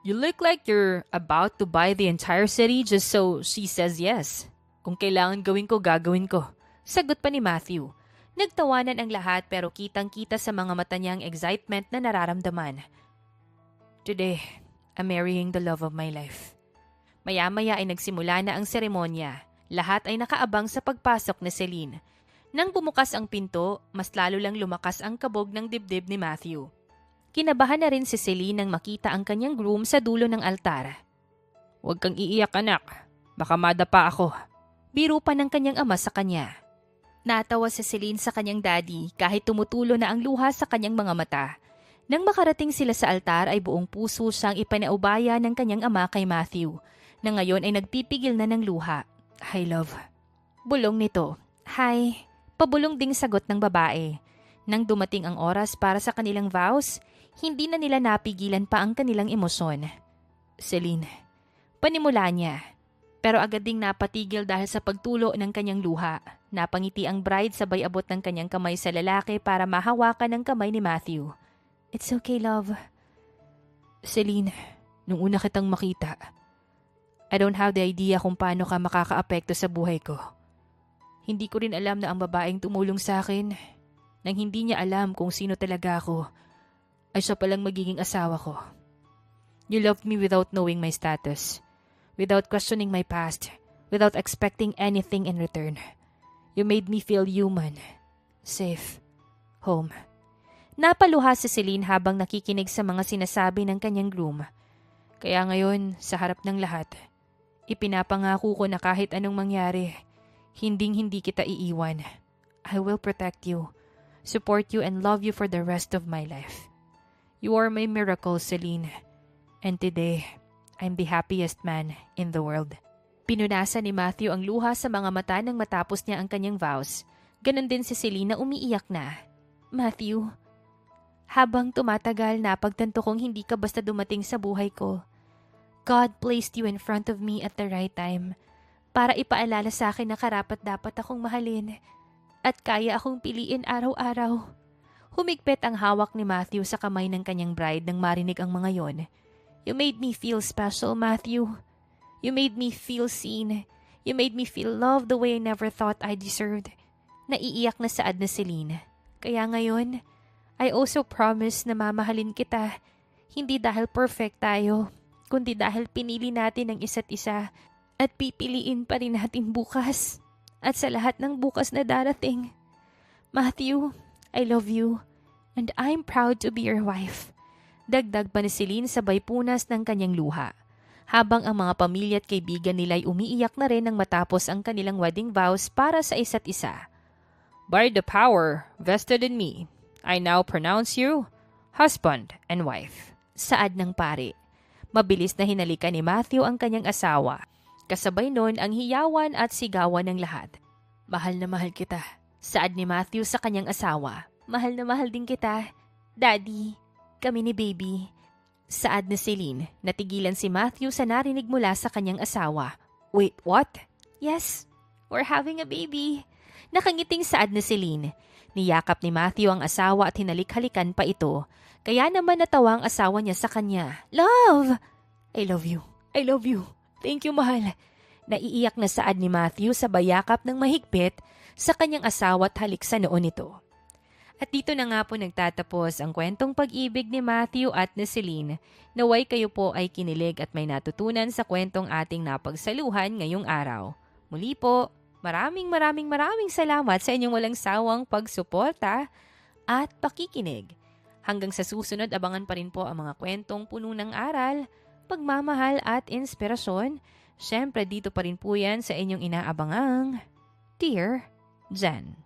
You look like you're about to buy the entire city just so she says yes. Kung kailangan gawin ko, gagawin ko. Sagot pa ni Matthew. Nagtawanan ang lahat pero kitang-kita sa mga mata niya ang excitement na nararamdaman. Today, I'm marrying the love of my life. Maya-maya ay nagsimula na ang seremonya. Lahat ay nakaabang sa pagpasok ni Celine. Nang bumukas ang pinto, mas lalo lang lumakas ang kabog ng dibdib ni Matthew. Kinabahan na rin si Celine nang makita ang kanyang groom sa dulo ng altar. Huwag kang iiyak anak, baka madapa ako. Biro pa ng kanyang ama sa kanya. Natawa si Celine sa kanyang daddy kahit tumutulo na ang luha sa kanyang mga mata. Nang makarating sila sa altar ay buong puso siyang ipanaubaya ng kanyang ama kay Matthew, na ngayon ay nagpipigil na ng luha. Hi love. Bulong nito. Hi. Pabulong ding sagot ng babae. Nang dumating ang oras para sa kanilang vows, hindi na nila napigilan pa ang kanilang emosyon. Celine. Panimula niya. Pero agad ding napatigil dahil sa pagtulo ng kanyang luha. Napangiti ang bride sabay abot ng kanyang kamay sa lalaki para mahawakan ng kamay ni Matthew. It's okay, love. Celine, nung una kitang makita, I don't have the idea kung paano ka makakaapekto sa buhay ko. Hindi ko rin alam na ang babaeng tumulong sa akin, nang hindi niya alam kung sino talaga ako, ay siya palang magiging asawa ko. You loved me without knowing my status. Without questioning my past, without expecting anything in return. You made me feel human, safe, home. Napaluha si Celine habang nakikinig sa mga sinasabi ng kanyang groom. Kaya ngayon, sa harap ng lahat, ipinapangako ko na kahit anong mangyari, hinding-hindi kita iiwan. I will protect you, support you and love you for the rest of my life. You are my miracle, Celine. And today, I'm the happiest man in the world. Pinunasan ni Matthew ang luha sa mga mata nang matapos niya ang kanyang vows. Ganon din si Celine na umiiyak na. Matthew, habang tumatagal napagtanto kong hindi ka basta dumating sa buhay ko. God placed you in front of me at the right time para ipaalala sa akin na karapat-dapat akong mahalin at kaya akong piliin araw-araw. Humigpit ang hawak ni Matthew sa kamay ng kanyang bride nang marinig ang mga yon. You made me feel special, Matthew. You made me feel seen. You made me feel loved the way I never thought I deserved. Naiiyak na saad na Celine. Kaya ngayon, I also promise na mamahalin kita. Hindi dahil perfect tayo, kundi dahil pinili natin ang isa't isa at pipiliin pa rin natin bukas at sa lahat ng bukas na darating. Matthew, I love you and I'm proud to be your wife. Dagdag pa ni Celine sabay punas ng kanyang luha. Habang ang mga pamilya at kaibigan nila'y umiiyak na rin nang matapos ang kanilang wedding vows para sa isa't isa. By the power vested in me, I now pronounce you husband and wife. Saad ng pari. Mabilis na hinalikan ni Matthew ang kanyang asawa. Kasabay nun ang hiyawan at sigawan ng lahat. Mahal na mahal kita. Saad ni Matthew sa kanyang asawa. Mahal na mahal din kita. Daddy, kami ni baby. Saad ni Celine, natigilan si Matthew sa narinig mula sa kanyang asawa. Wait, what? Yes, we're having a baby. Nakangiting saad ni Celine. Niyakap ni Matthew ang asawa at hinalik-halikan pa ito. Kaya naman natawa ang asawa niya sa kanya. Love! I love you. I love you. Thank you, mahal. Naiiyak na saad ni Matthew sa bayakap ng mahigpit sa kanyang asawa at halik sa noon nito. At dito na nga po nagtatapos ang kwentong pag-ibig ni Matthew at ni Celine. Naway kayo po ay kinilig at may natutunan sa kwentong ating napagsaluhan ngayong araw. Muli po, maraming salamat sa inyong walang sawang pagsuporta at pakikinig. Hanggang sa susunod, abangan pa rin po ang mga kwentong puno ng aral, pagmamahal at inspirasyon. Syempre dito pa rin po yan sa inyong inaabangang Dear Jen.